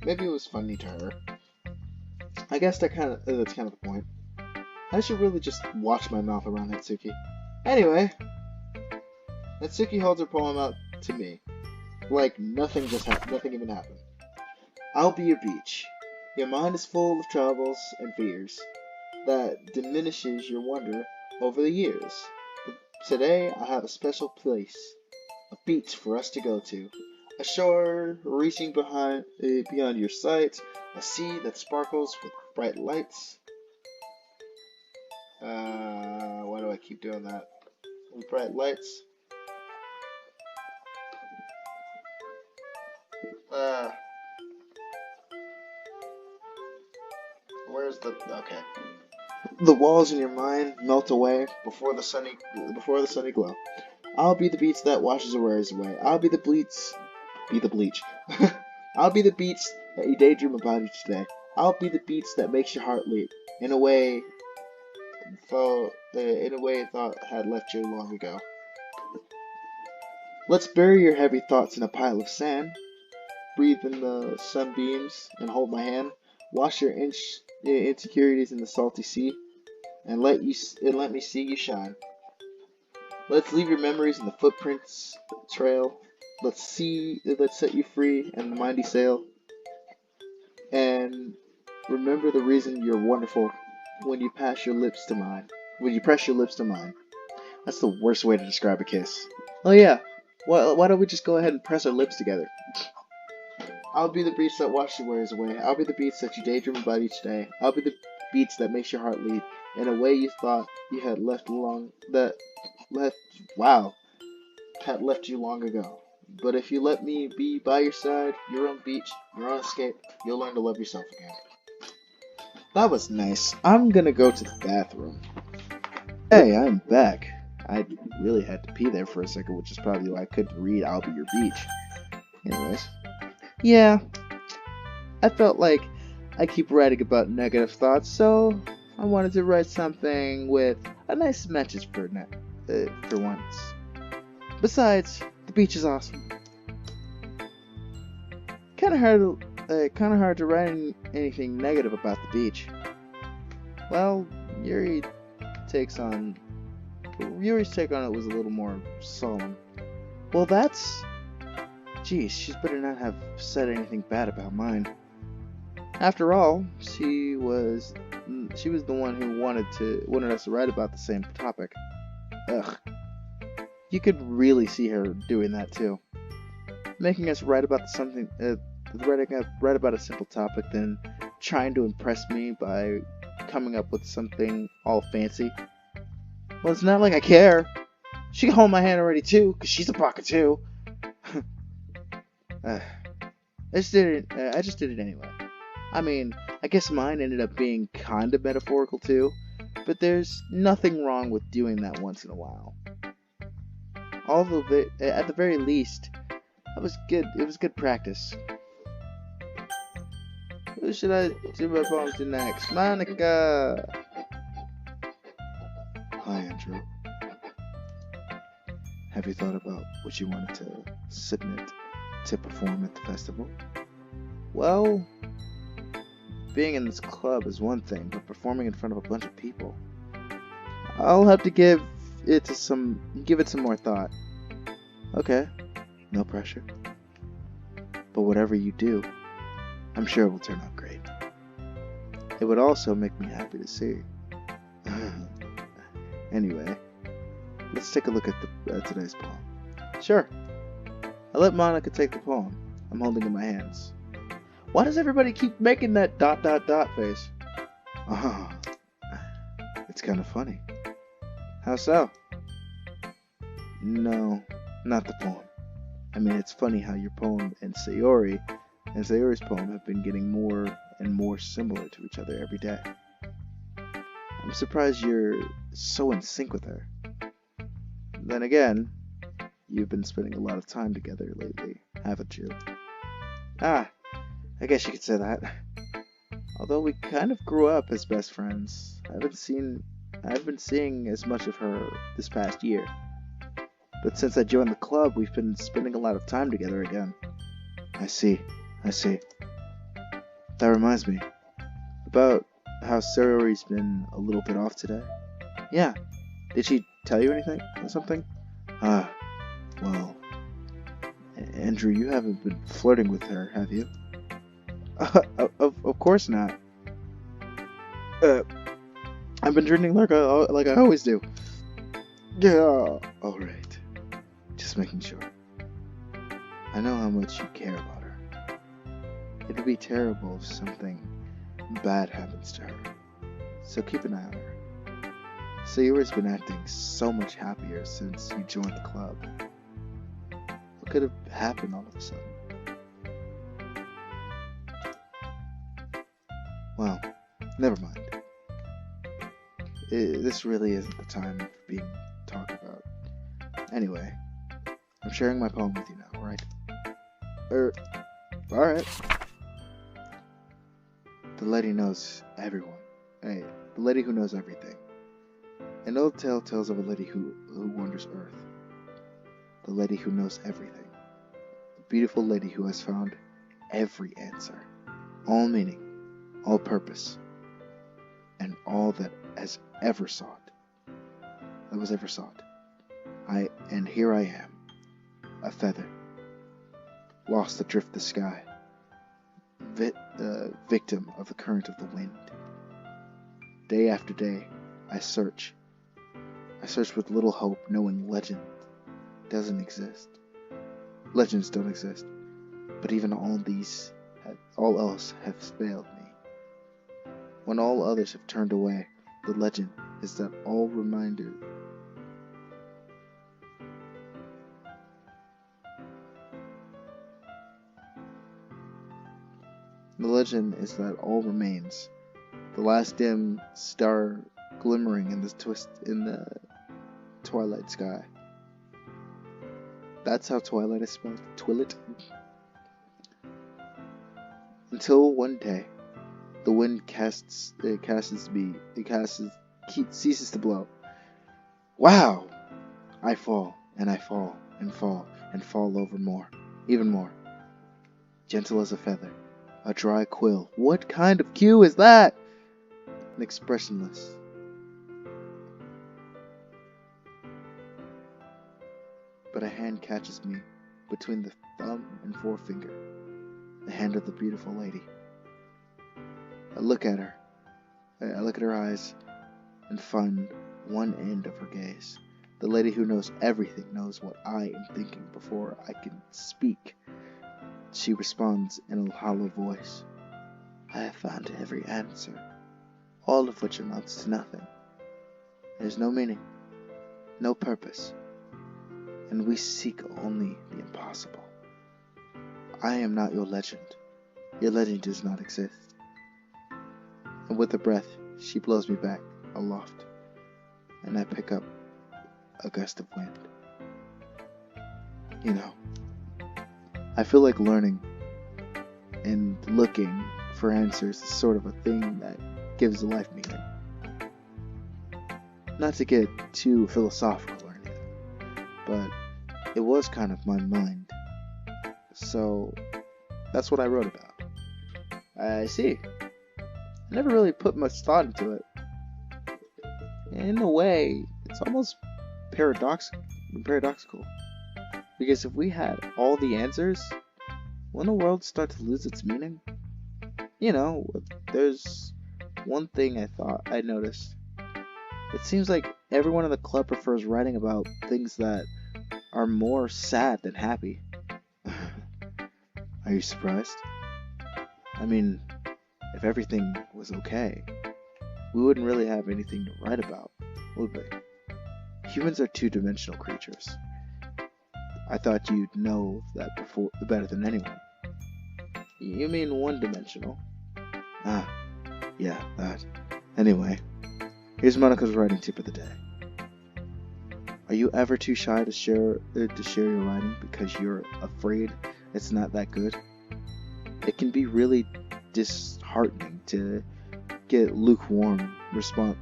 maybe it was funny to her. I guess that's kind of the point. I should really just watch my mouth around Natsuki. Anyway, Natsuki holds her poem out to me, like nothing even happened. I'll be your beach. Your mind is full of troubles and fears that diminishes your wonder over the years. But today I have a special place, a beach for us to go to. A shore reaching beyond your sight, a sea that sparkles with bright lights. Why do I keep doing that? With bright lights. Where's the okay? The walls in your mind melt away before the sunny glow. I'll be the beach that washes your worries away. I'll be the bleach. I'll be the beach that you daydream about each day. I'll be the beach that makes your heart leap. In a way thought had left you long ago. Let's bury your heavy thoughts in a pile of sand. Breathe in the sunbeams and hold my hand. Wash your insecurities in the salty sea, and let me see you shine. Let's leave your memories in the footprints trail. Let's set you free and the mighty sail. And remember the reason you're wonderful when you press your lips to mine. That's the worst way to describe a kiss. Oh yeah, why don't we just go ahead and press our lips together? I'll be the beach that washes your worries away. I'll be the beach that you daydream about each day. I'll be the beach that makes your heart leap in a way you thought you had left you long ago. But if you let me be by your side, your own beach, your own escape, you'll learn to love yourself again. That was nice. I'm gonna go to the bathroom. Hey, I'm back. I really had to pee there for a second, which is probably why I couldn't read I'll be your beach. Anyways. Yeah, I felt like I keep writing about negative thoughts, so I wanted to write something with a nice message for once. Besides, the beach is awesome. Kind of hard to write anything negative about the beach. Well, Yuri's take on it was a little more solemn. Well, geez, she better not have said anything bad about mine. After all, she was the one who wanted us to write about the same topic. Ugh. You could really see her doing that too. Making us write about write about a simple topic, then trying to impress me by coming up with something all fancy. Well, it's not like I care. She can hold my hand already too, cause she's a pocket too. I just did it anyway. I mean, I guess mine ended up being kind of metaphorical too, but there's nothing wrong with doing that once in a while. Although, at the very least, it was good practice. Who should I do my poems to next? Monica! Hi, Andrew. Have you thought about what you wanted to submit to perform at the festival? Well, being in this club is one thing, but performing in front of a bunch of people, I'll have to give it some more thought. Okay, no pressure. But whatever you do, I'm sure it will turn out great. It would also make me happy to see. Anyway, let's take a look at today's poem. Sure. I let Monica take the poem I'm holding in my hands. Why does everybody keep making that ... face? Oh, it's kind of funny. How so? No, not the poem. I mean, it's funny how your poem and Sayori's poem have been getting more and more similar to each other every day. I'm surprised you're so in sync with her. Then again, you've been spending a lot of time together lately, haven't you? Ah, I guess you could say that. Although we kind of grew up as best friends, I haven't been seeing as much of her this past year. But since I joined the club, we've been spending a lot of time together again. I see. That reminds me. About how Sayori's been a little bit off today. Yeah. Did she tell you anything or something? Well, Andrew, you haven't been flirting with her, have you? Of course not. I've been drinking like I always do. Yeah, alright. Just making sure. I know how much you care about her. It would be terrible if something bad happens to her. So keep an eye on her. Sayori's been acting so much happier since you joined the club. What could have happened all of a sudden? Well, never mind. This really isn't the time for being talked about. Anyway, I'm sharing my poem with you now, right? Alright. The lady knows everyone. Hey, the lady who knows everything. An old tale tells of a lady who wanders earth. The lady who knows everything. The beautiful lady who has found every answer. All meaning, all purpose, and all that was ever sought. And here I am, a feather, lost adrift the sky, victim of the current of the wind. Day after day, I search with little hope, knowing legends don't exist. But even all else has failed me. When all others have turned away, the legend is that all remains the last dim star glimmering in the twilight sky. That's how twilight is spelled. Twilight. Until one day, the wind ceases to blow. Wow! I fall, and I fall, and fall, and fall over more, even more. Gentle as a feather, a dry quill. What kind of cue is that? And expressionless. But a hand catches me between the thumb and forefinger, the hand of the beautiful lady. I look at her eyes, and find one end of her gaze. The lady who knows everything knows what I am thinking before I can speak. She responds in a hollow voice. I have found every answer, all of which amounts to nothing. There's no meaning, no purpose, and we seek only the impossible. I am not your legend. Your legend does not exist. And with a breath, she blows me back aloft, and I pick up a gust of wind. You know, I feel like learning and looking for answers is sort of a thing that gives life meaning. Not to get too philosophical or anything, but it was kind of my mind. So that's what I wrote about. I see. I never really put much thought into it. In a way, it's almost paradoxical. Because if we had all the answers, wouldn't the world start to lose its meaning? You know, there's one thing I noticed. It seems like everyone in the club prefers writing about things that are more sad than happy. Are you surprised? I mean, if everything was okay, we wouldn't really have anything to write about, would we? Humans are two-dimensional creatures. I thought you'd know that before better than anyone. You mean one-dimensional? Ah, yeah, that. Anyway, here's Monica's writing tip of the day. Are you ever too shy to share your writing because you're afraid it's not that good? It can be really disheartening to get a lukewarm response,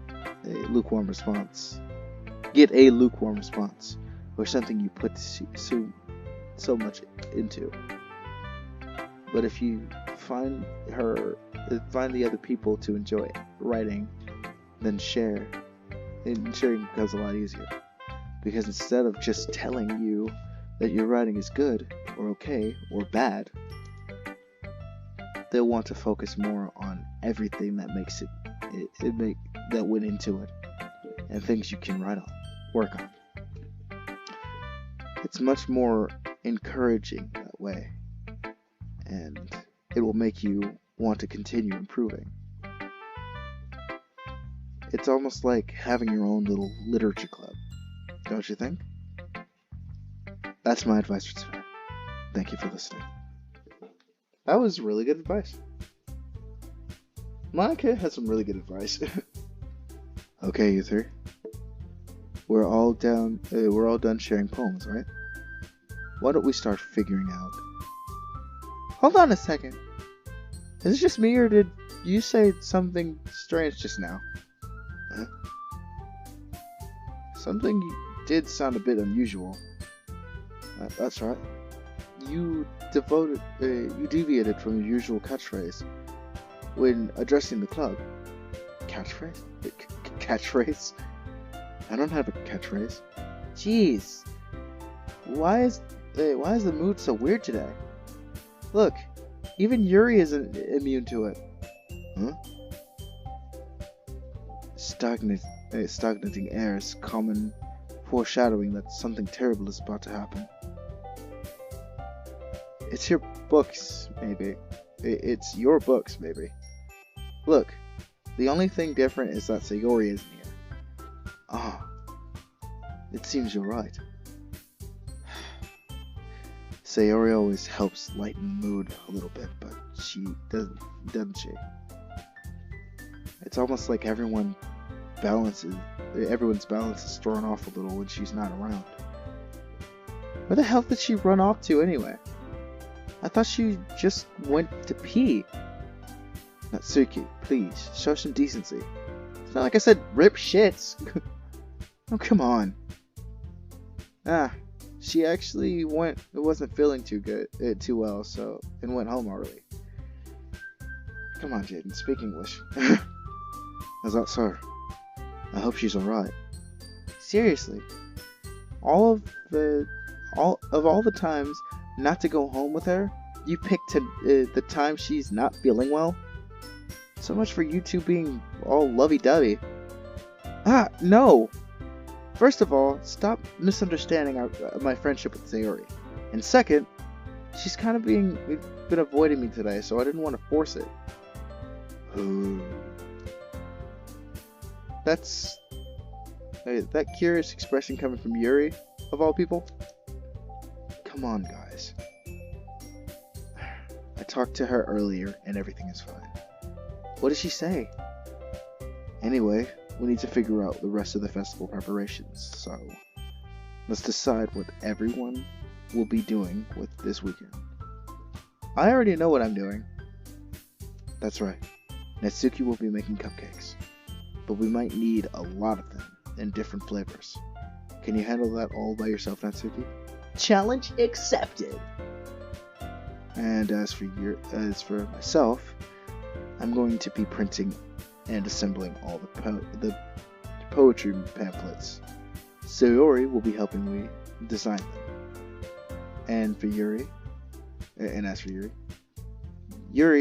or something you put so much into. But if you find the other people to enjoy writing, then sharing becomes a lot easier. Because instead of just telling you that your writing is good or okay or bad, they'll want to focus more on everything that makes that went into it, and things you can work on. It's much more encouraging that way, and it will make you want to continue improving. It's almost like having your own little literature club, don't you think? That's my advice for today. Thank you for listening. That was really good advice. Monica has some really good advice. Okay, you three. We're all done sharing poems, right? Why don't we start figuring out... Hold on a second. Is it just me, or did you say something strange just now? Huh? Something did sound a bit unusual. That's right. You deviated from your usual catchphrase when addressing the club. Catchphrase? Catchphrase? I don't have a catchphrase. Jeez. Why is the mood so weird today? Look, even Yuri isn't immune to it. Huh? Stagnating air is common foreshadowing that something terrible is about to happen. It's your books, maybe. It's your books, maybe. Look, the only thing different is that Sayori isn't here. Ah, it seems you're right. Sayori always helps lighten the mood a little bit, but she doesn't she? It's almost like everyone's balance is thrown off a little when she's not around. Where the hell did she run off to anyway? I thought she just went to pee. Natsuki, please, show some decency. It's not like I said rip shits. Oh, come on. She actually wasn't feeling too well, and went home early. Come on, Jaden, speak English. Is that so? I hope she's alright. Seriously. All of the times not to go home with her, you picked the time she's not feeling well? So much for you two being all lovey-dovey. No! First of all, stop misunderstanding my friendship with Sayori. And second, she's kind of been avoiding me today, so I didn't want to force it. That's... that curious expression coming from Yuri, of all people? Come on, guys. I talked to her earlier, and everything is fine. What did she say? Anyway, we need to figure out the rest of the festival preparations, so let's decide what everyone will be doing with this weekend. I already know what I'm doing. That's right. Natsuki will be making cupcakes, but we might need a lot of them in different flavors. Can you handle that all by yourself, Natsuki? Challenge accepted. And as for myself, I'm going to be printing and assembling all the poetry pamphlets. Sayori will be helping me design them. And for Yuri,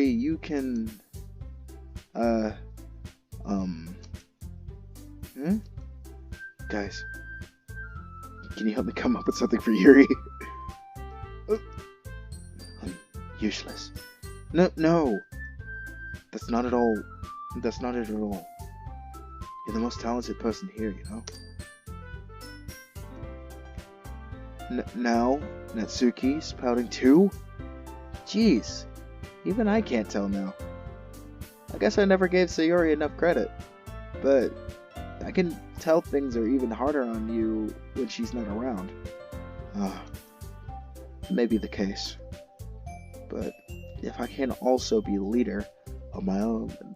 you can Guys, can you help me come up with something for Yuri? I'm useless. No. That's not it at all. You're the most talented person here, you know? Now, Natsuki's pouting too? Jeez, even I can't tell now. I guess I never gave Sayori enough credit, but I can tell things are even harder on you when she's not around. Maybe the case. But if I can also be a leader of my own, then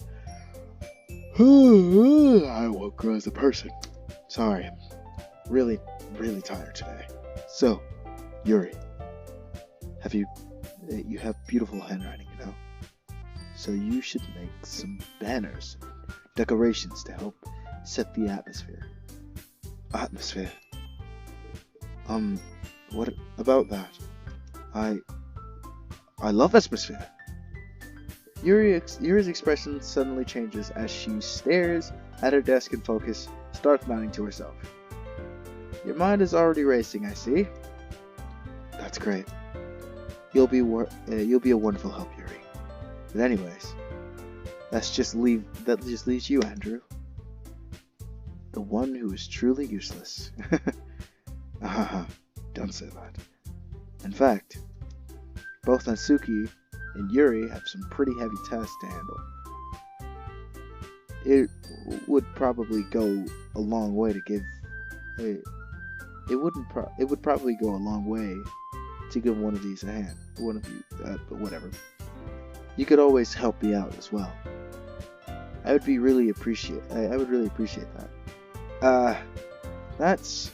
I won't grow as a person. Sorry, I'm really tired today. So, Yuri, you have beautiful handwriting, you know? So you should make some banners and decorations to help set the atmosphere. What about that? I love atmosphere. Yuri's expression suddenly changes as she stares at her desk in focus, starts nodding to herself. Your mind is already racing, I see. That's great. You'll be a wonderful help, Yuri. But anyways, that just leaves you, Andrew. The one who is truly useless. Don't say that. In fact, both Natsuki and Yuri have some pretty heavy tasks to handle. It would probably go a long way to give. It would probably go a long way to give one of these a hand. One of you, but whatever. You could always help me out as well. I would really appreciate that. That's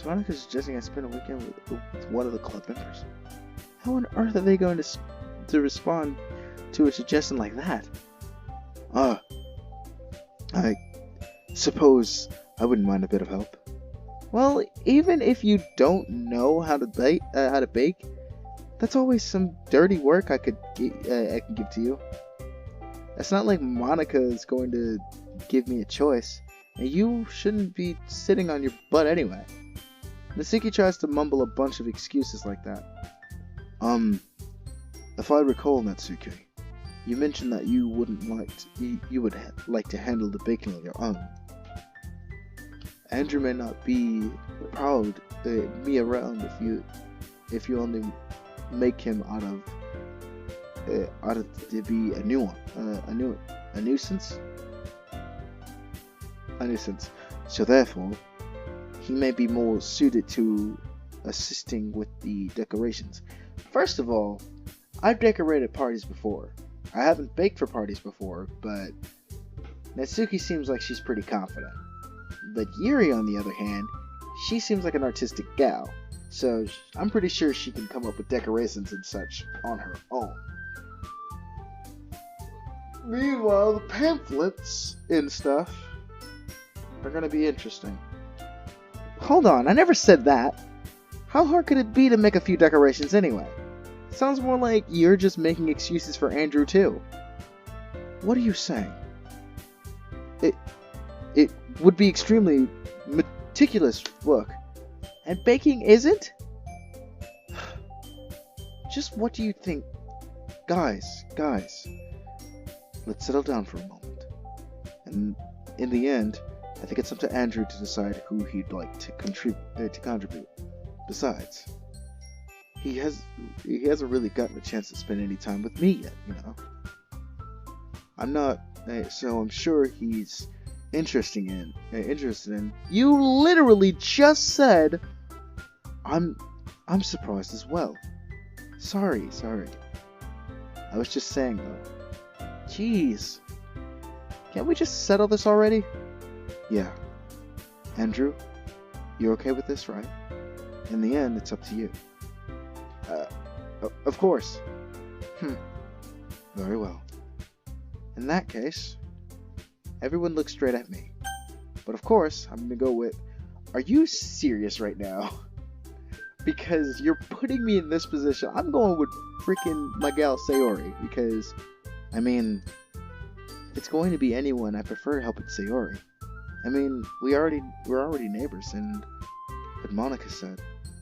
Monica suggesting I spend a weekend with one of the club members. How on earth are they going to respond to a suggestion like that? I suppose I wouldn't mind a bit of help. Well, even if you don't know how to bake, that's always some dirty work I can give to you. It's not like Monica is going to give me a choice, and you shouldn't be sitting on your butt anyway. Natsuki tries to mumble a bunch of excuses like that. If I recall, Natsuki, you mentioned that you would like to handle the baking on your own. Andrew may not be proud me around if you only make him out of to be a nuisance. So therefore, he may be more suited to assisting with the decorations. First of all, I've decorated parties before. I haven't baked for parties before, but Natsuki seems like she's pretty confident. But Yuri, on the other hand, she seems like an artistic gal, so I'm pretty sure she can come up with decorations and such on her own. Meanwhile, the pamphlets and stuff are gonna be interesting. Hold on, I never said that. How hard could it be to make a few decorations anyway? Sounds more like you're just making excuses for Andrew too. What are you saying? It would be extremely meticulous work. And baking isn't? Just what do you think? Guys, let's settle down for a moment. And in the end, I think it's up to Andrew to decide who he'd like to contribute. Besides, he hasn't really gotten a chance to spend any time with me yet, you know. So I'm sure he's interested in. You literally just said, I'm surprised as well. Sorry. I was just saying though. Jeez. Can't we just settle this already? Yeah. Andrew, you're okay with this, right? In the end, it's up to you. Of course. Very well. In that case, everyone looks straight at me. But of course, I'm gonna go with, are you serious right now? Because you're putting me in this position. I'm going with freaking my gal Sayori. Because, I mean, it's going to be anyone, I prefer helping Sayori. I mean, we're already neighbors, but Monica said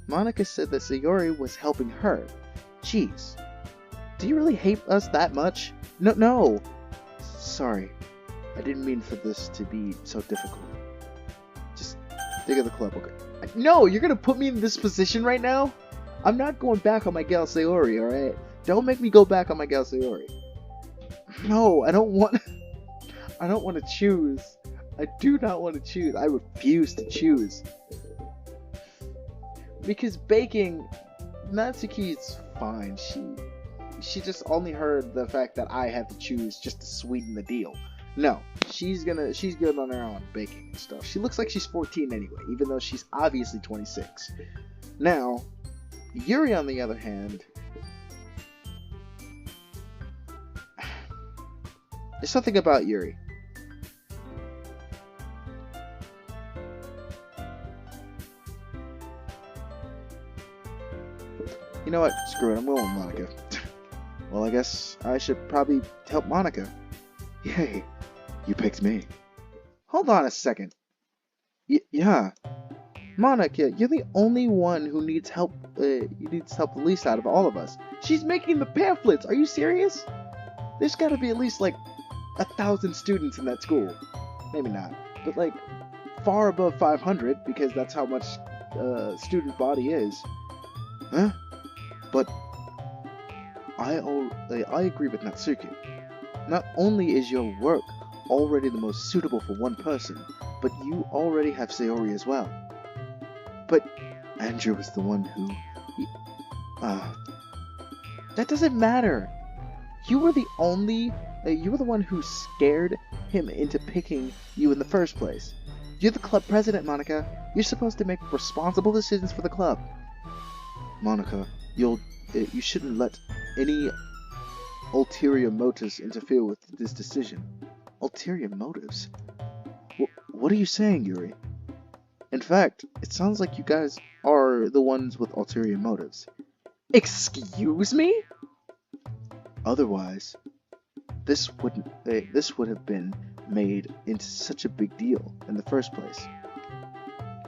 that Sayori was helping her. Jeez. Do you really hate us that much? No. Sorry. I didn't mean for this to be so difficult. Just think of the club, okay? No, you're gonna put me in this position right now? I'm not going back on my gal Sayori, alright? Don't make me go back on my gal Sayori. No, I don't want to choose. I do not want to choose. I refuse to choose. Because baking, Natsuki's fine. She just only heard the fact that I had to choose just to sweeten the deal. No, she's good on her own baking and stuff. She looks like she's 14 anyway, even though she's obviously 26. Now, Yuri on the other hand, there's something about Yuri. You know what? Screw it. I'm going with Monica. Well, I guess I should probably help Monica. Yay. You picked me. Hold on a second. Yeah. Monica, you're the only one who needs help. Needs help the least out of all of us. She's making the pamphlets. Are you serious? There's got to be at least like 1,000 students in that school. Maybe not, but like far above 500 because that's how much student body is. Huh? But I agree with Natsuki. Not only is your work already the most suitable for one person, but you already have Sayori as well. But Andrew was the one who... that doesn't matter. You were the one who scared him into picking you in the first place. You're the club president, Monica. You're supposed to make responsible decisions for the club. Monica, you shouldn't let any ulterior motives interfere with this decision. Ulterior motives? What are you saying, Yuri? In fact, it sounds like you guys are the ones with ulterior motives. Excuse me? Otherwise, this would have been made into such a big deal in the first place.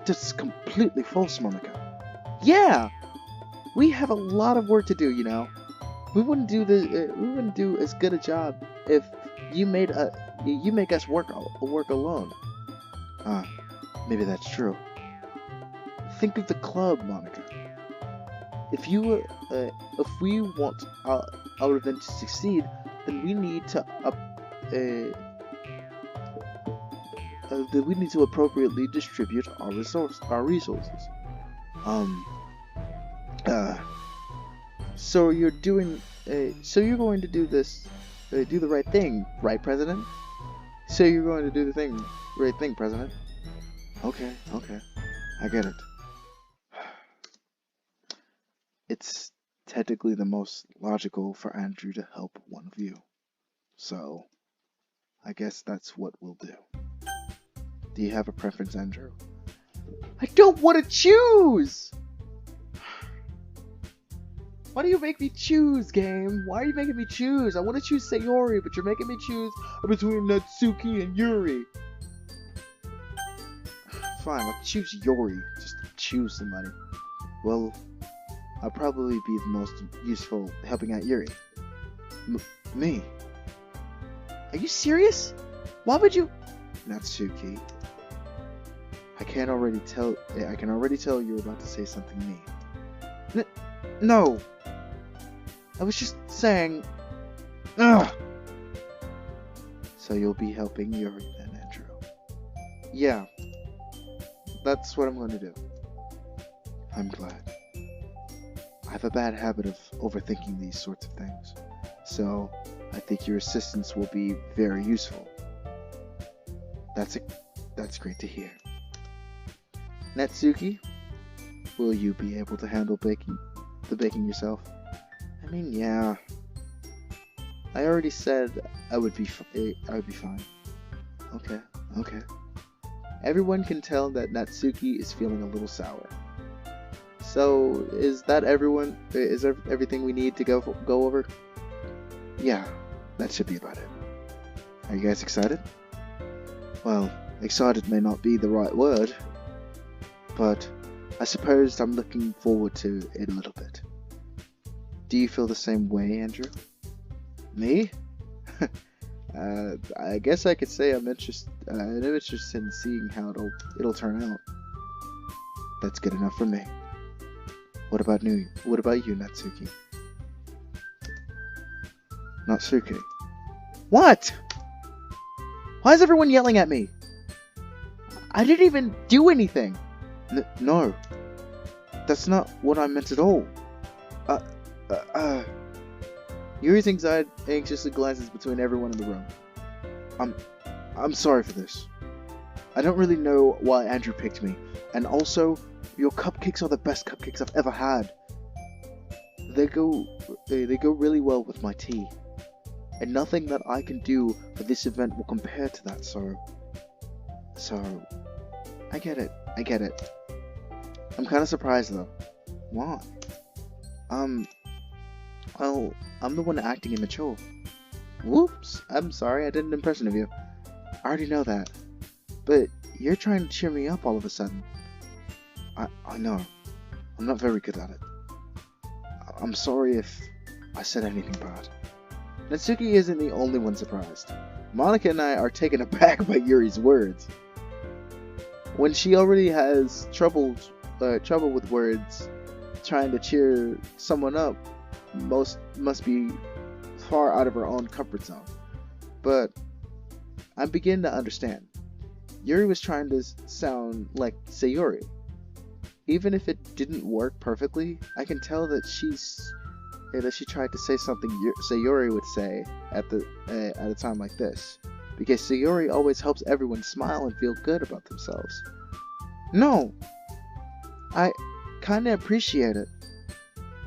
That's completely false, Monica. Yeah! We have a lot of work to do, you know. We wouldn't do as good a job if you make us work alone. Maybe that's true. Think of the club, Monica. If we want our event to succeed, then we need to appropriately distribute our resources. So you're going to do this, do the right thing, right, President? So you're going to do the right thing, President. Okay, I get it. It's technically the most logical for Andrew to help one of you. So, I guess that's what we'll do. Do you have a preference, Andrew? I don't want to choose! Why do you make me choose, game? Why are you making me choose? I want to choose Sayori, but you're making me choose between Natsuki and Yuri. Fine, I'll choose Yuri. Just choose somebody. Well, I'll probably be the most useful helping out Yuri. Me? Are you serious? Why would you... Natsuki. I can already tell you're about to say something mean. No! I was just saying... Ugh! So you'll be helping Yuri then, Andrew. Yeah. That's what I'm going to do. I'm glad. I have a bad habit of overthinking these sorts of things. So, I think your assistance will be very useful. That's great to hear. Natsuki, will you be able to handle the baking yourself? I mean, yeah. I already said I would be fine. Okay. Everyone can tell that Natsuki is feeling a little sour. So, is that everyone? Is there everything we need to go over? Yeah, that should be about it. Are you guys excited? Well, excited may not be the right word, but I suppose I'm looking forward to it a little bit. Do you feel the same way, Andrew? Me? I guess I could say I'm interested in seeing how it'll turn out. That's good enough for me. What about you, Natsuki? Natsuki. What? Why is everyone yelling at me? I didn't even do anything. No. That's not what I meant at all. Yuri's anxiously glances between everyone in the room. I'm sorry for this. I don't really know why Andrew picked me. And also, your cupcakes are the best cupcakes I've ever had. They go really well with my tea. And nothing that I can do for this event will compare to that, so I get it. I'm kind of surprised though. Why? Well, I'm the one acting immature. Whoops, I'm sorry, I did an impression of you. I already know that. But you're trying to cheer me up all of a sudden. I know. I'm not very good at it. I'm sorry if I said anything bad. Natsuki isn't the only one surprised. Monica and I are taken aback by Yuri's words. When she already has trouble with words, trying to cheer someone up must be far out of her own comfort zone. But I'm beginning to understand. Yuri was trying to sound like Sayori. Even if it didn't work perfectly, I can tell that she tried to say something Sayori would say at a time like this, because Sayori always helps everyone smile and feel good about themselves. No, I kinda appreciate it.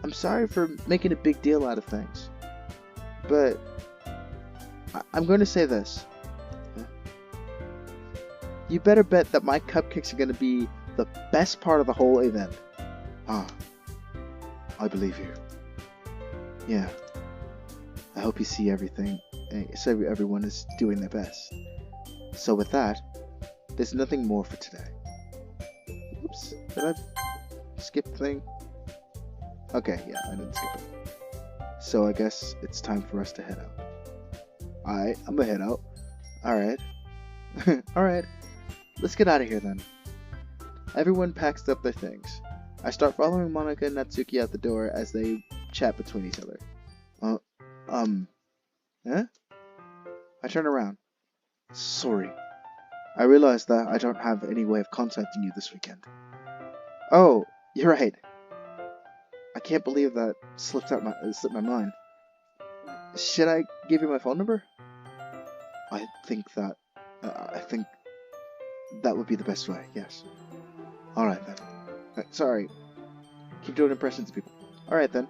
I'm sorry for making a big deal out of things, but I'm going to say this. You better bet that my cupcakes are going to be the best part of the whole event. I believe you. Yeah. I hope you see everything, so everyone is doing their best. So with that, there's nothing more for today. Oops, did I skip the thing? Okay, yeah, I didn't skip it. So I guess it's time for us to head out. Alright, I'm gonna head out. Alright. Alright, let's get out of here then. Everyone packs up their things. I start following Monica and Natsuki out the door as they chat between each other. Huh? I turn around. Sorry. I realize that I don't have any way of contacting you this weekend. Oh, you're right. I can't believe that slipped my mind. Should I give you my phone number? I think that would be the best way, yes. Alright then. Sorry. Keep doing impressions of people. Alright then.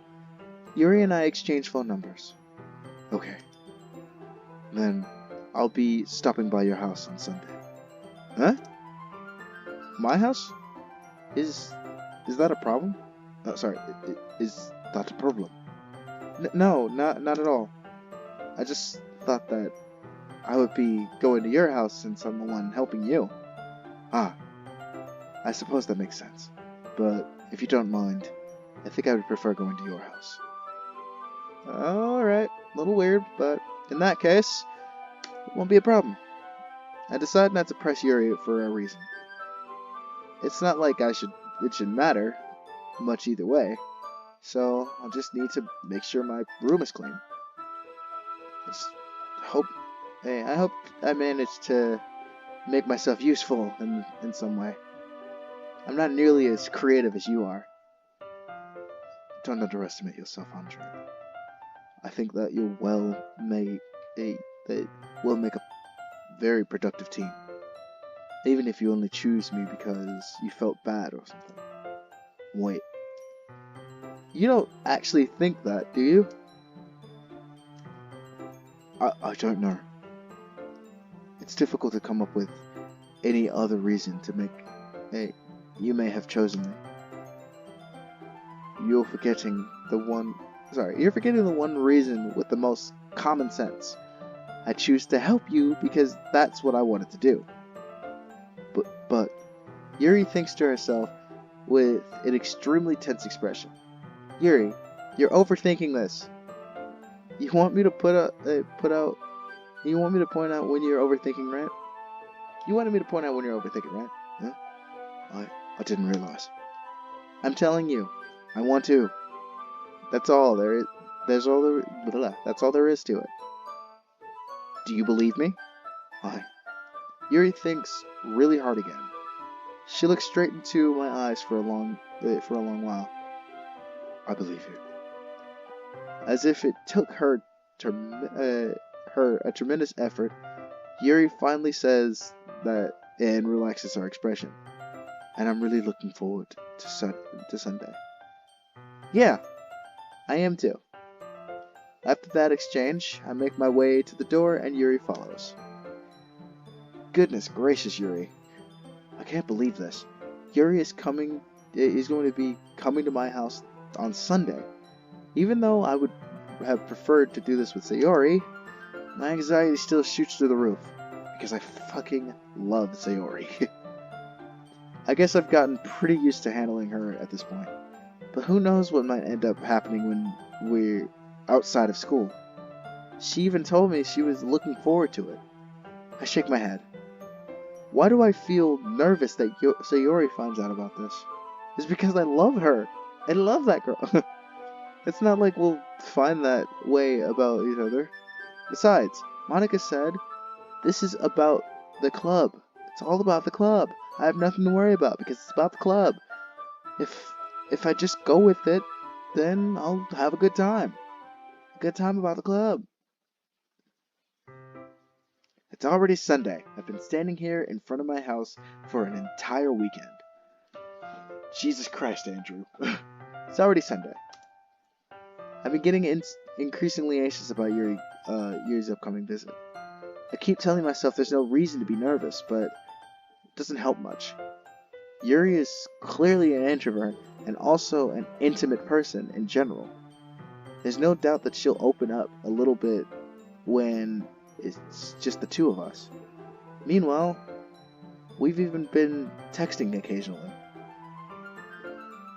Yuri and I exchange phone numbers. Okay. Then I'll be stopping by your house on Sunday. Huh? My house? Is that a problem? Sorry, is that a problem? No, not at all. I just thought that I would be going to your house since I'm the one helping you. I suppose that makes sense. But if you don't mind, I think I would prefer going to your house. Alright, a little weird, but in that case, it won't be a problem. I decide not to press Yuri for a reason. It's not like it should matter much either way, so I'll just need to make sure my room is clean. I hope I manage to make myself useful in some way. I'm not nearly as creative as you are. Don't underestimate yourself, Andre. I think that you will make a very productive team. Even if you only choose me because you felt bad or something. Wait. You don't actually think that, do you? I don't know. It's difficult to come up with any other reason to make... Hey, you may have chosen me. You're forgetting the one reason with the most common sense. I choose to help you because that's what I wanted to do. But Yuri thinks to herself with an extremely tense expression. Yuri, you're overthinking this. You want me to you want me to point out when you're overthinking, right? You wanted me to point out when you're overthinking, right? Huh? I didn't realize. I'm telling you, I want to. That's all there is. That's all there is to it. Do you believe me? Yuri thinks really hard again. She looks straight into my eyes for a long while. I believe you. As if it took her a tremendous effort, Yuri finally says that and relaxes her expression. And I'm really looking forward to Sunday. Yeah, I am too. After that exchange, I make my way to the door and Yuri follows. Goodness gracious, Yuri. I can't believe this. Yuri is going to be coming to my house on Sunday. Even though I would have preferred to do this with Sayori, my anxiety still shoots through the roof. Because I fucking love Sayori. I guess I've gotten pretty used to handling her at this point. But who knows what might end up happening when we're outside of school. She even told me she was looking forward to it. I shake my head. Why do I feel nervous that Sayori finds out about this? It's because I love her. I love that girl. It's not like we'll find that way about each other. Besides, Monica said, this is about the club. It's all about the club. I have nothing to worry about because it's about the club. If I just go with it, then I'll have a good time. A good time about the club. It's already Sunday. I've been standing here in front of my house for an entire weekend. Jesus Christ, Andrew. It's already Sunday. I've been getting increasingly anxious about Yuri's upcoming visit. I keep telling myself there's no reason to be nervous, but it doesn't help much. Yuri is clearly an introvert and also an intimate person in general. There's no doubt that she'll open up a little bit when it's just the two of us. Meanwhile, we've even been texting occasionally.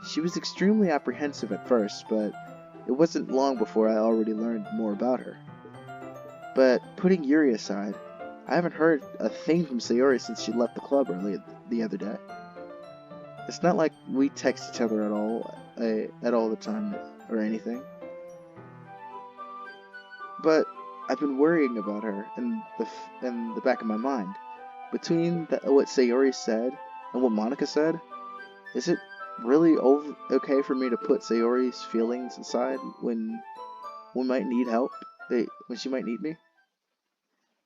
She was extremely apprehensive at first, but it wasn't long before I already learned more about her. But putting Yuri aside, I haven't heard a thing from Sayori since she left the club early the other day. It's not like we text each other at all the time or anything. But I've been worrying about her in the back of my mind. Between what Sayori said and what Monica said, is it really okay for me to put Sayori's feelings aside when we might need help? When she might need me?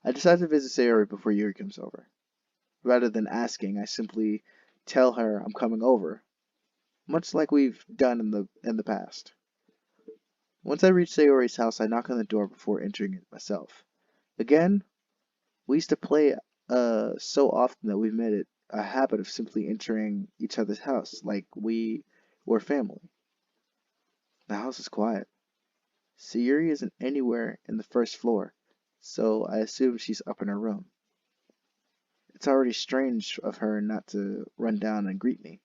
I decide to visit Sayori before Yuri comes over. Rather than asking, I simply tell her I'm coming over, much like we've done in the past. Once I reach Sayori's house, I knock on the door before entering it myself. Again, we used to play so often that we've made it a habit of simply entering each other's house like we were family. The house is quiet. Sayori isn't anywhere in the first floor, so I assume she's up in her room. It's already strange of her not to run down and greet me.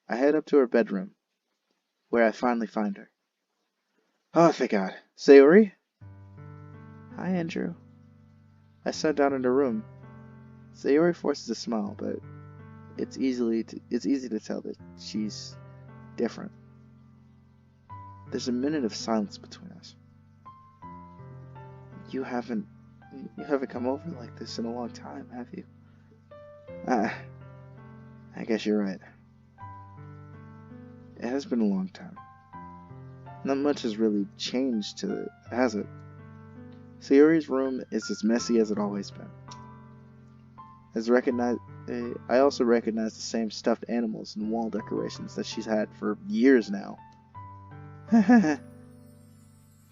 I head up to her bedroom, where I finally find her. Oh, thank God. Sayori? Hi, Andrew. I sat down in her room. Sayori forces a smile, but it's easy to tell that she's different. There's a minute of silence between us. You haven't come over like this in a long time, have you? I guess you're right. It has been a long time. Not much has really changed, has it? Sayori's room is as messy as it always been. I also recognize the same stuffed animals and wall decorations that she's had for years now.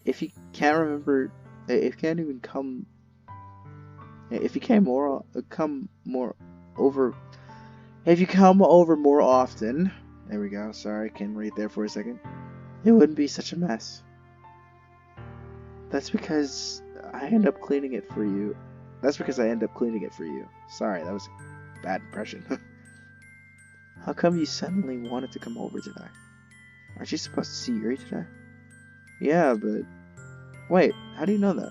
If you can't remember, if you come over more often, there we go. Sorry, I can read there for a second. It wouldn't be such a mess. That's because I end up cleaning it for you. That's because I end up cleaning it for you. Sorry, that was a bad impression. How come you suddenly wanted to come over today? Aren't you supposed to see Yuri today? Yeah, but... Wait, how do you know that?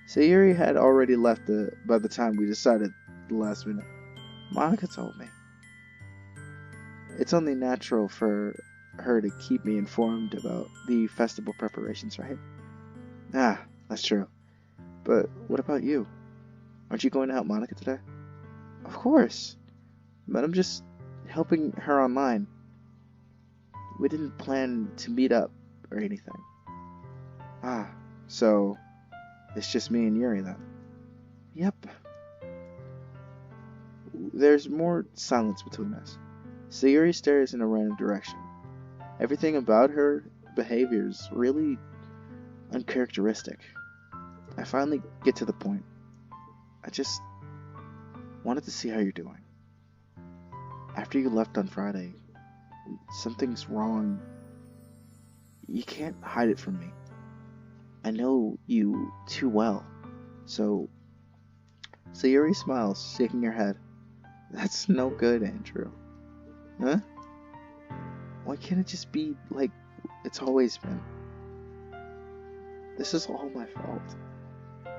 Sayuri had already left by the time we decided the last minute. Monica told me. It's only natural for her to keep me informed about the festival preparations, right? Ah, that's true. But what about you? Aren't you going to help Monica today? Of course. But I'm just helping her online. We didn't plan to meet up or anything. Ah, so it's just me and Yuri then? Yep. There's more silence between us. Sayuri stares in a random direction. Everything about her behavior is really uncharacteristic. I finally get to the point. I just wanted to see how you're doing. After you left on Friday, something's wrong. You can't hide it from me. I know you too well. So Sayuri smiles, shaking her head. That's no good, Andrew. Huh? Why can't it just be like it's always been? This is all my fault.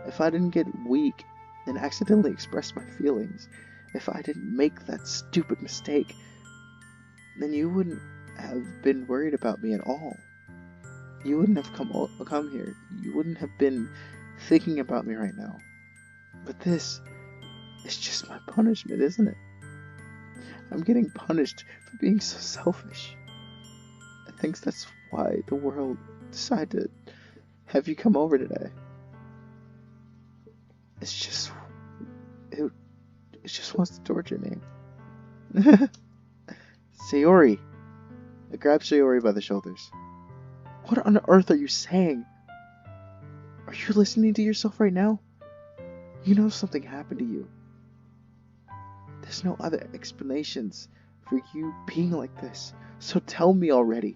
If I didn't get weak and accidentally express my feelings, if I didn't make that stupid mistake, then you wouldn't have been worried about me at all. You wouldn't have come here. You wouldn't have been thinking about me right now. But this is just my punishment, isn't it? I'm getting punished for being so selfish. I think that's why the world decided to have you come over today. It just wants to torture me. Sayori! I grabbed Sayori by the shoulders. What on earth are you saying? Are you listening to yourself right now? You know something happened to you. There's no other explanations for you being like this, so tell me already.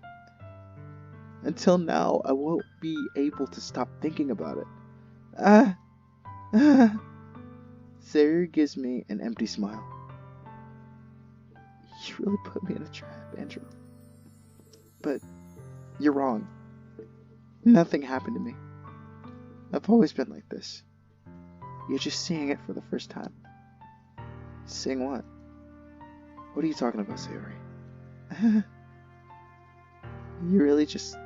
Until now, I won't be able to stop thinking about it. Sayuri gives me an empty smile. You really put me in a trap, Andrew. But you're wrong. Nothing happened to me. I've always been like this. You're just seeing it for the first time. Seeing what? What are you talking about, Sayuri? You're really just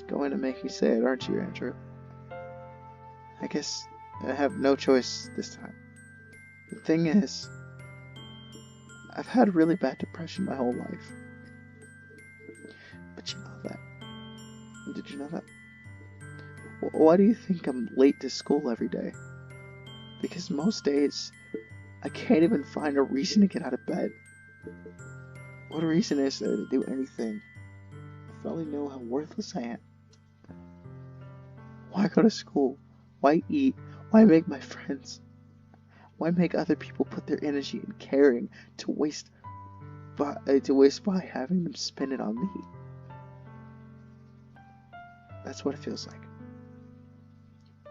going to make me say it, aren't you, Andrew? I guess I have no choice this time. The thing is, I've had really bad depression my whole life. But you know that. Did you know that? Why do you think I'm late to school every day? Because most days, I can't even find a reason to get out of bed. What reason is there to do anything? If I only know how worthless I am. Why go to school? Why eat? Why make my friends? Why make other people put their energy in caring to waste by having them spend it on me? That's what it feels like.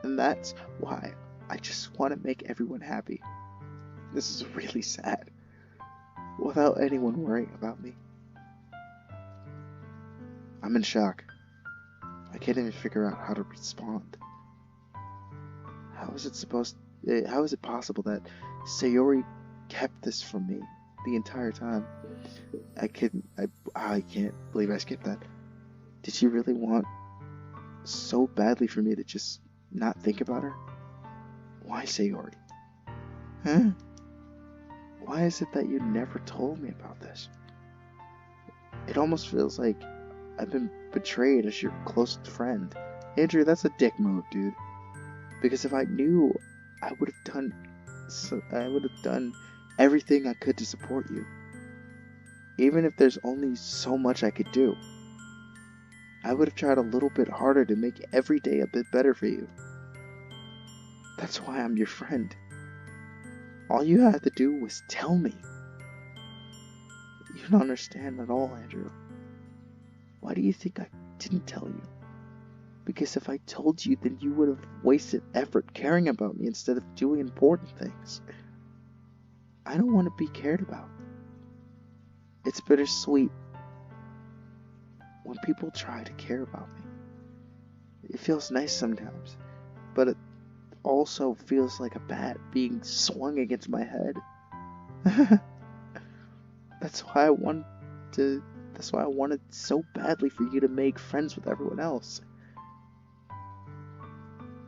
And that's why I just want to make everyone happy. This is really sad. Without anyone worrying about me. I'm in shock. I can't even figure out how to respond. How is it possible that Sayori kept this from me the entire time? I can't believe I skipped that. Did she really want so badly for me to just not think about her? Why Sayori? Huh? Why is it that you never told me about this? It almost feels like I've been betrayed as your closest friend. Andrew, that's a dick move, dude. Because if I knew, I would have done everything I could to support you. Even if there's only so much I could do. I would have tried a little bit harder to make every day a bit better for you. That's why I'm your friend. All you had to do was tell me. You don't understand at all, Andrew. Why do you think I didn't tell you? Because if I told you, then you would have wasted effort caring about me instead of doing important things. I don't want to be cared about. It's bittersweet when people try to care about me. It feels nice sometimes, but it also feels like a bat being swung against my head. That's why I wanted so badly for you to make friends with everyone else.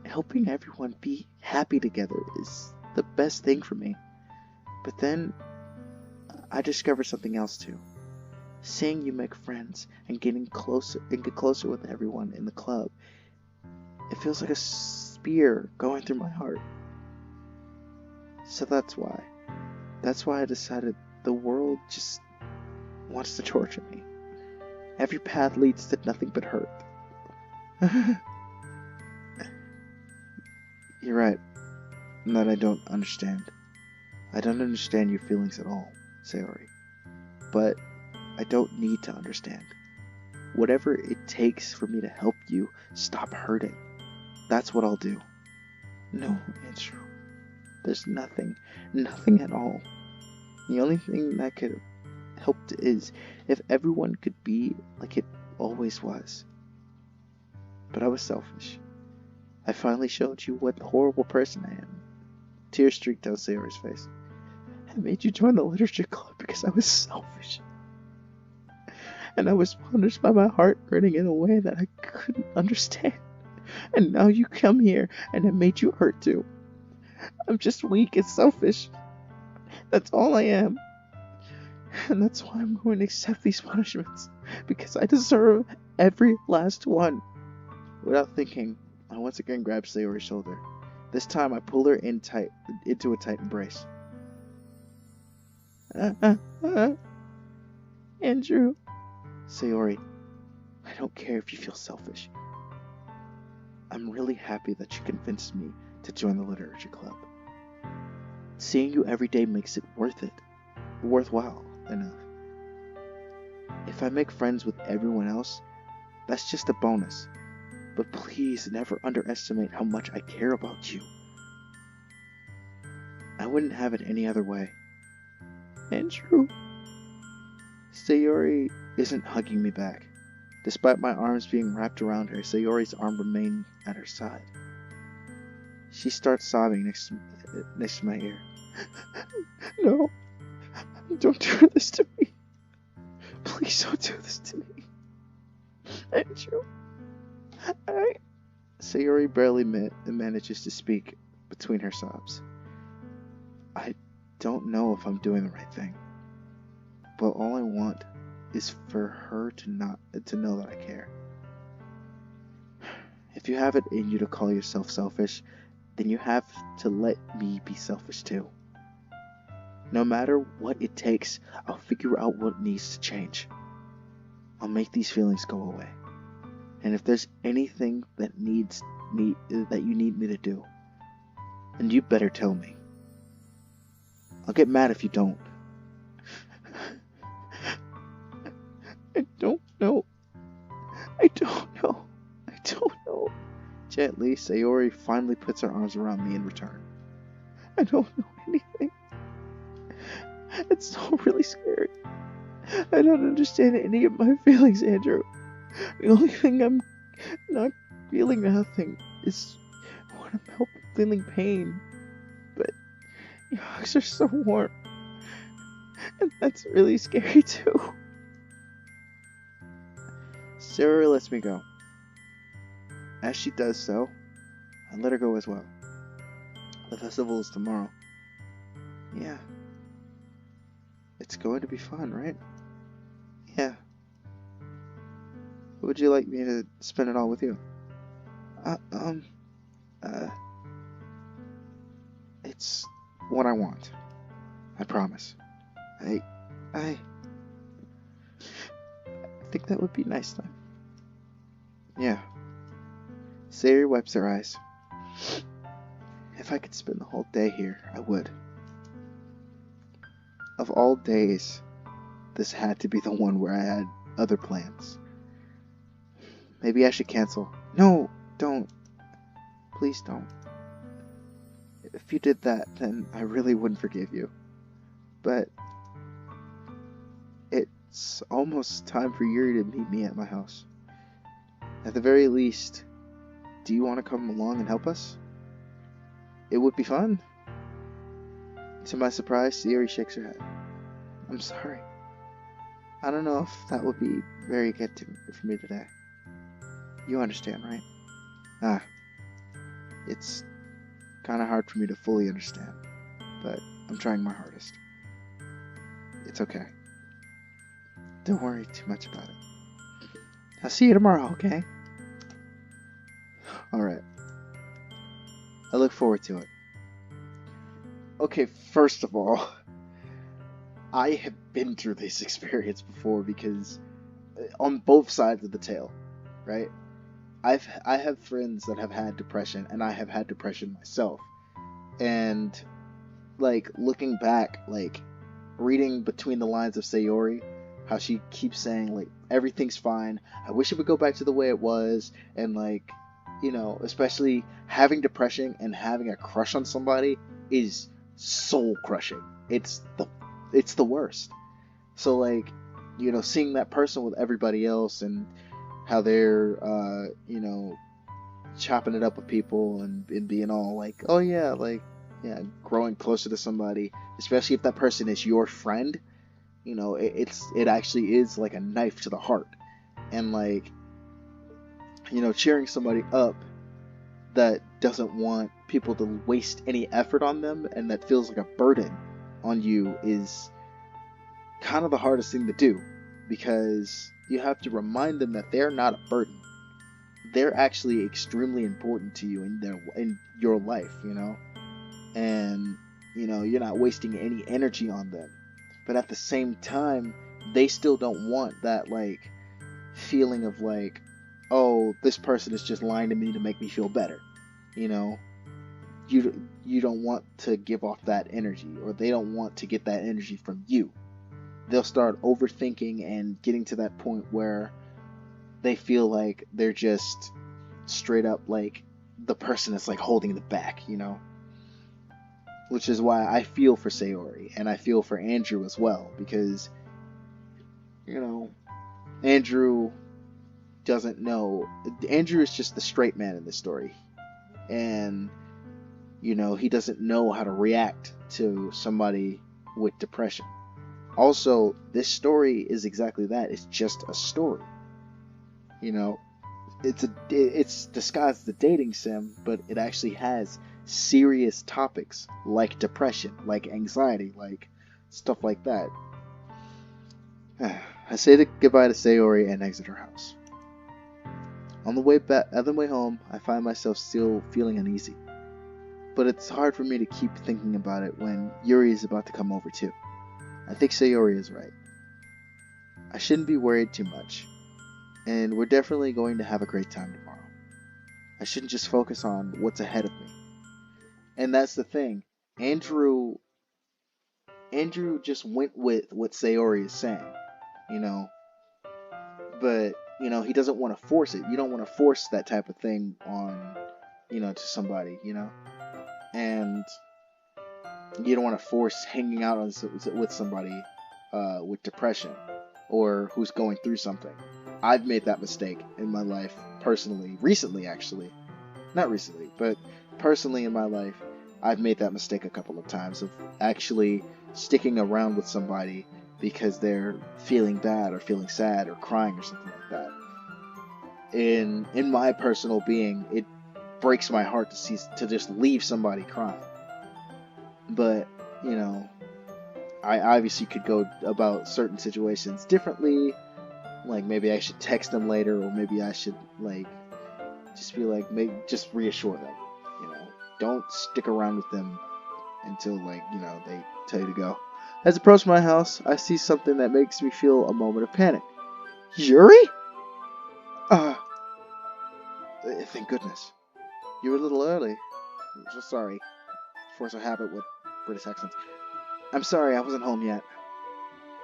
Helping everyone be happy together is the best thing for me. But then I discovered something else too. Seeing you make friends and get closer with everyone in the club, it feels like a spear going through my heart. So that's why I decided the world just wants to torture me. Every path leads to nothing but hurt. You're right, that I don't understand. I don't understand your feelings at all, Sayori. But I don't need to understand. Whatever it takes for me to help you stop hurting, that's what I'll do. No, Andrew. There's nothing at all. The only thing that could have helped is if everyone could be like it always was. But I was selfish. I finally showed you what a horrible person I am. Tears streaked down Sayori's face. I made you join the literature club because I was selfish. And I was punished by my heart hurting in a way that I couldn't understand. And now you come here and it made you hurt too. I'm just weak and selfish. That's all I am. And that's why I'm going to accept these punishments. Because I deserve every last one. Without thinking, I once again grabbed Sayori's shoulder. This time I pulled her into a tight embrace. Andrew. Sayori, I don't care if you feel selfish. I'm really happy that you convinced me to join the literature club. Seeing you every day makes it worthwhile enough. If I make friends with everyone else, that's just a bonus. But please never underestimate how much I care about you. I wouldn't have it any other way. Andrew. Sayori isn't hugging me back. Despite my arms being wrapped around her, Sayori's arm remained at her side. She starts sobbing next to my ear. No, don't do this to me. Please don't do this to me. Andrew, Sayori barely manages to speak between her sobs. I don't know if I'm doing the right thing, but all I want is for her to know that I care. If you have it in you to call yourself selfish, then you have to let me be selfish too. No matter what it takes, I'll figure out what needs to change. I'll make these feelings go away. And if there's anything that you need me to do, then you better tell me. I'll get mad if you don't. I don't know. Gently, Sayori finally puts her arms around me in return. I don't know anything. It's so really scary. I don't understand any of my feelings, Andrew. The only thing I'm not feeling nothing is when I'm feeling pain. But your hugs are so warm. And that's really scary too. Sarah lets me go. As she does so, I let her go as well. The festival is tomorrow. Yeah. It's going to be fun, right? Yeah. Would you like me to spend it all with you? It's what I want. I promise. I think that would be nice time. Yeah. Sayori wipes her eyes. If I could spend the whole day here, I would. Of all days, this had to be the one where I had other plans. Maybe I should cancel. No, don't. Please don't. If you did that, then I really wouldn't forgive you. But it's almost time for Yuri to meet me at my house. At the very least, do you want to come along and help us? It would be fun. To my surprise, Yuri shakes her head. I'm sorry. I don't know if that would be very good for me today. You understand, right? It's kind of hard for me to fully understand, but I'm trying my hardest. It's okay. Don't worry too much about it. I'll see you tomorrow, okay? Alright. I look forward to it. Okay, first of all, I have been through this experience before because on both sides of the tale, right? I have friends that have had depression, and I have had depression myself. And like looking back, like reading between the lines of Sayori, how she keeps saying like everything's fine. I wish it would go back to the way it was, and like, you know, especially having depression and having a crush on somebody is soul crushing. It's the worst. So like, you know, seeing that person with everybody else and how they're you know, chopping it up with people and being all like, oh yeah, like, yeah, growing closer to somebody, especially if that person is your friend, you know, it actually is like a knife to the heart. And like, you know, cheering somebody up that doesn't want people to waste any effort on them and that feels like a burden on you is kind of the hardest thing to do, because you have to remind them that they're not a burden. They're actually extremely important to you in your life, you know? And, you know, you're not wasting any energy on them. But at the same time, they still don't want that, like, feeling of, like, oh, this person is just lying to me to make me feel better. You know? You don't want to give off that energy, or they don't want to get that energy from you. They'll start overthinking and getting to that point where they feel like they're just straight up like the person that's like holding the back, you know? Which is why I feel for Sayori and I feel for Andrew as well, because, you know, Andrew doesn't know. Andrew is just the straight man in this story. And, you know, he doesn't know how to react to somebody with depression. Also, this story is exactly that. It's just a story. You know, it's disguised as a dating sim, but it actually has serious topics like depression, like anxiety, like stuff like that. I say goodbye to Sayori and exit her house. On the way home, I find myself still feeling uneasy. But it's hard for me to keep thinking about it when Yuri is about to come over too. I think Sayori is right. I shouldn't be worried too much. And we're definitely going to have a great time tomorrow. I shouldn't just focus on what's ahead of me. And that's the thing. Andrew just went with what Sayori is saying, you know. But, you know, he doesn't want to force it. You don't want to force that type of thing on, you know, to somebody, you know. And you don't want to force hanging out with somebody with depression or who's going through something. I've made that mistake in my life personally, recently actually. Not recently, but personally in my life, I've made that mistake a couple of times of actually sticking around with somebody because they're feeling bad or feeling sad or crying or something like that. In my personal being, it breaks my heart to just leave somebody crying. But, you know, I obviously could go about certain situations differently. Like, maybe I should text them later, or maybe I should, like, just be like, just reassure them, you know. Don't stick around with them until, like, you know, they tell you to go. As I approach my house, I see something that makes me feel a moment of panic. Yuri? Thank goodness. You were a little early. I'm so sorry. Force a habit with British accents. I'm sorry, I wasn't home yet.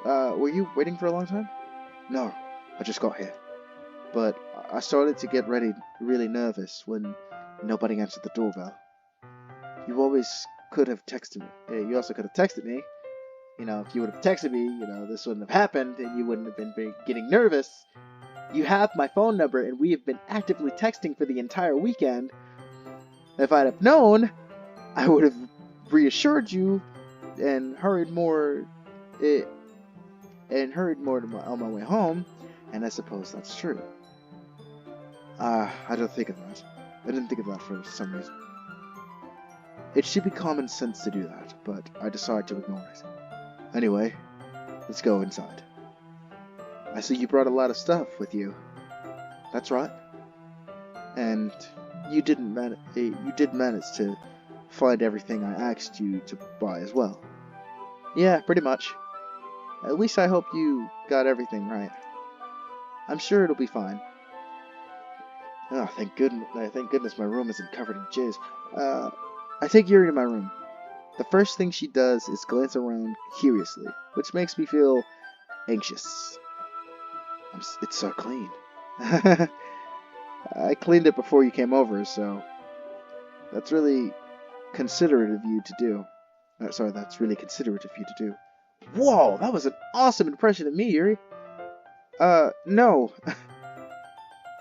Were you waiting for a long time? No, I just got here. but I started to get really nervous when nobody answered the doorbell. You always could have texted me. You also could have texted me. If you would have texted me, this wouldn't have happened and you wouldn't have been getting nervous. You have my phone number and we have been actively texting for the entire weekend. If I'd have known, I would have reassured you and hurried more on my way home, and I suppose that's true. I don't think of that. I didn't think of that for some reason. It should be common sense to do that, but I decided to ignore it. Anyway, let's go inside. I see you brought a lot of stuff with you. That's right. And you did manage to find everything I asked you to buy as well. Yeah, pretty much. At least I hope you got everything right. I'm sure it'll be fine. Oh, thank goodness my room isn't covered in jizz. I take Yuri to my room. The first thing she does is glance around curiously, which makes me feel anxious. It's so clean. I cleaned it before you came over, so that's really considerate of you to do. That's really considerate of you to do. Whoa, that was an awesome impression of me, Yuri. No.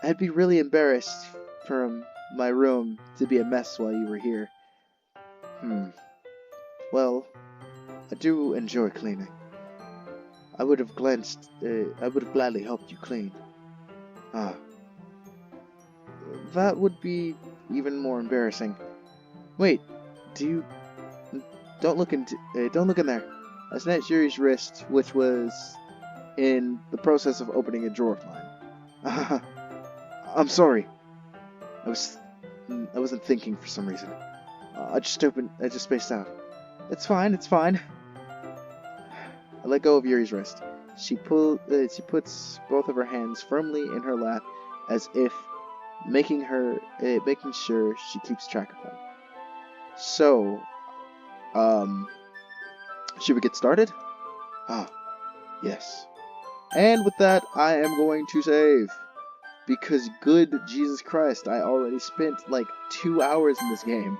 I'd be really embarrassed for my room to be a mess while you were here. Well, I do enjoy cleaning. I would have gladly helped you clean. That would be even more embarrassing. Wait, don't look in there. I snatched Yuri's wrist, which was in the process of opening a drawer of mine. I'm sorry. I wasn't thinking for some reason. I just spaced out. It's fine. I let go of Yuri's wrist. She puts both of her hands firmly in her lap, as if making sure she keeps track of them. So, should we get started? Yes. And with that, I am going to save. Because good Jesus Christ, I already spent like 2 hours in this game.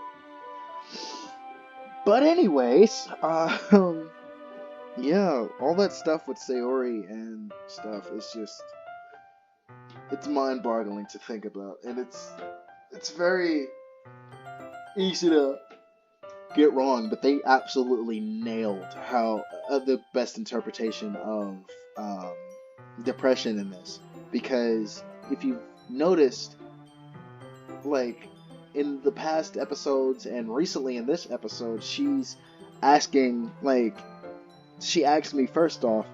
But anyways, yeah, all that stuff with Sayori and stuff is just, it's mind-boggling to think about, and it's very easy to get wrong, but they absolutely nailed how the best interpretation of depression in this, because if you've noticed, like, in the past episodes and recently in this episode, she asked me first off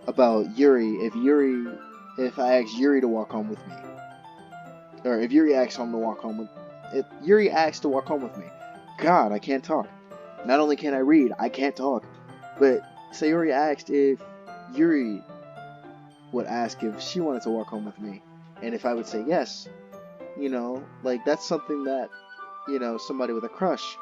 about Yuri, if I asked Yuri to walk home with me. Or if Yuri asked to walk home with me. God, I can't talk. Not only can I read, I can't talk. But Sayori asked if Yuri would ask if she wanted to walk home with me. And if I would say yes, that's something that, somebody with a crush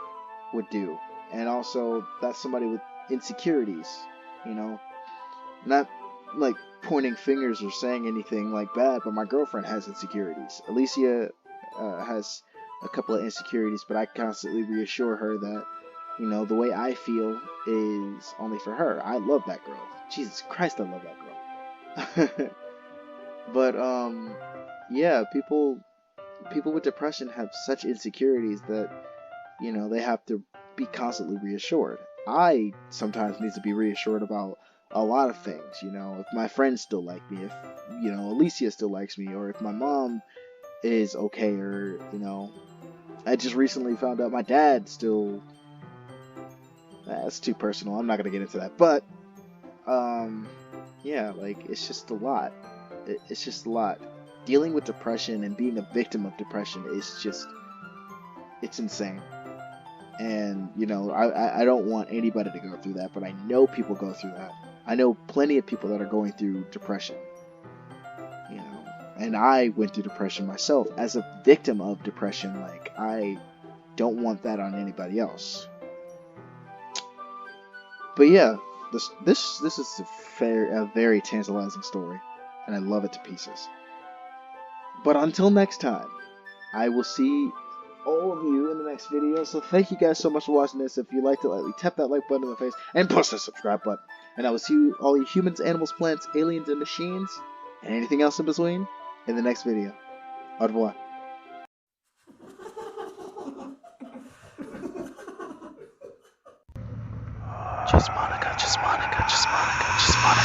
would do. And also, that's somebody with insecurities, Not, like, pointing fingers or saying anything like that, but my girlfriend has insecurities. Alicia has a couple of insecurities, but I constantly reassure her that, the way I feel is only for her. I love that girl. Jesus Christ, I love that girl. But, yeah, people with depression have such insecurities that, they have to be constantly reassured. I sometimes need to be reassured about a lot of things, if my friends still like me, if, Alicia still likes me, or if my mom is okay, or, I just recently found out my dad still, that's too personal, I'm not gonna get into that, but, yeah, like, it's just a lot. It's just a lot. Dealing with depression and being a victim of depression is just, it's insane. And, I don't want anybody to go through that, but I know people go through that. I know plenty of people that are going through depression, and I went through depression myself as a victim of depression. Like, I don't want that on anybody else. But yeah, this is a very tantalizing story, and I love it to pieces. But until next time, I will see all of you in the next video. So thank you guys so much for watching this. If you liked it, lightly tap that like button in the face and push the subscribe button. And I will see you, all you humans, animals, plants, aliens, and machines, and anything else in between, in the next video. Au revoir. Just Monica, just Monica, just Monica, just Monica.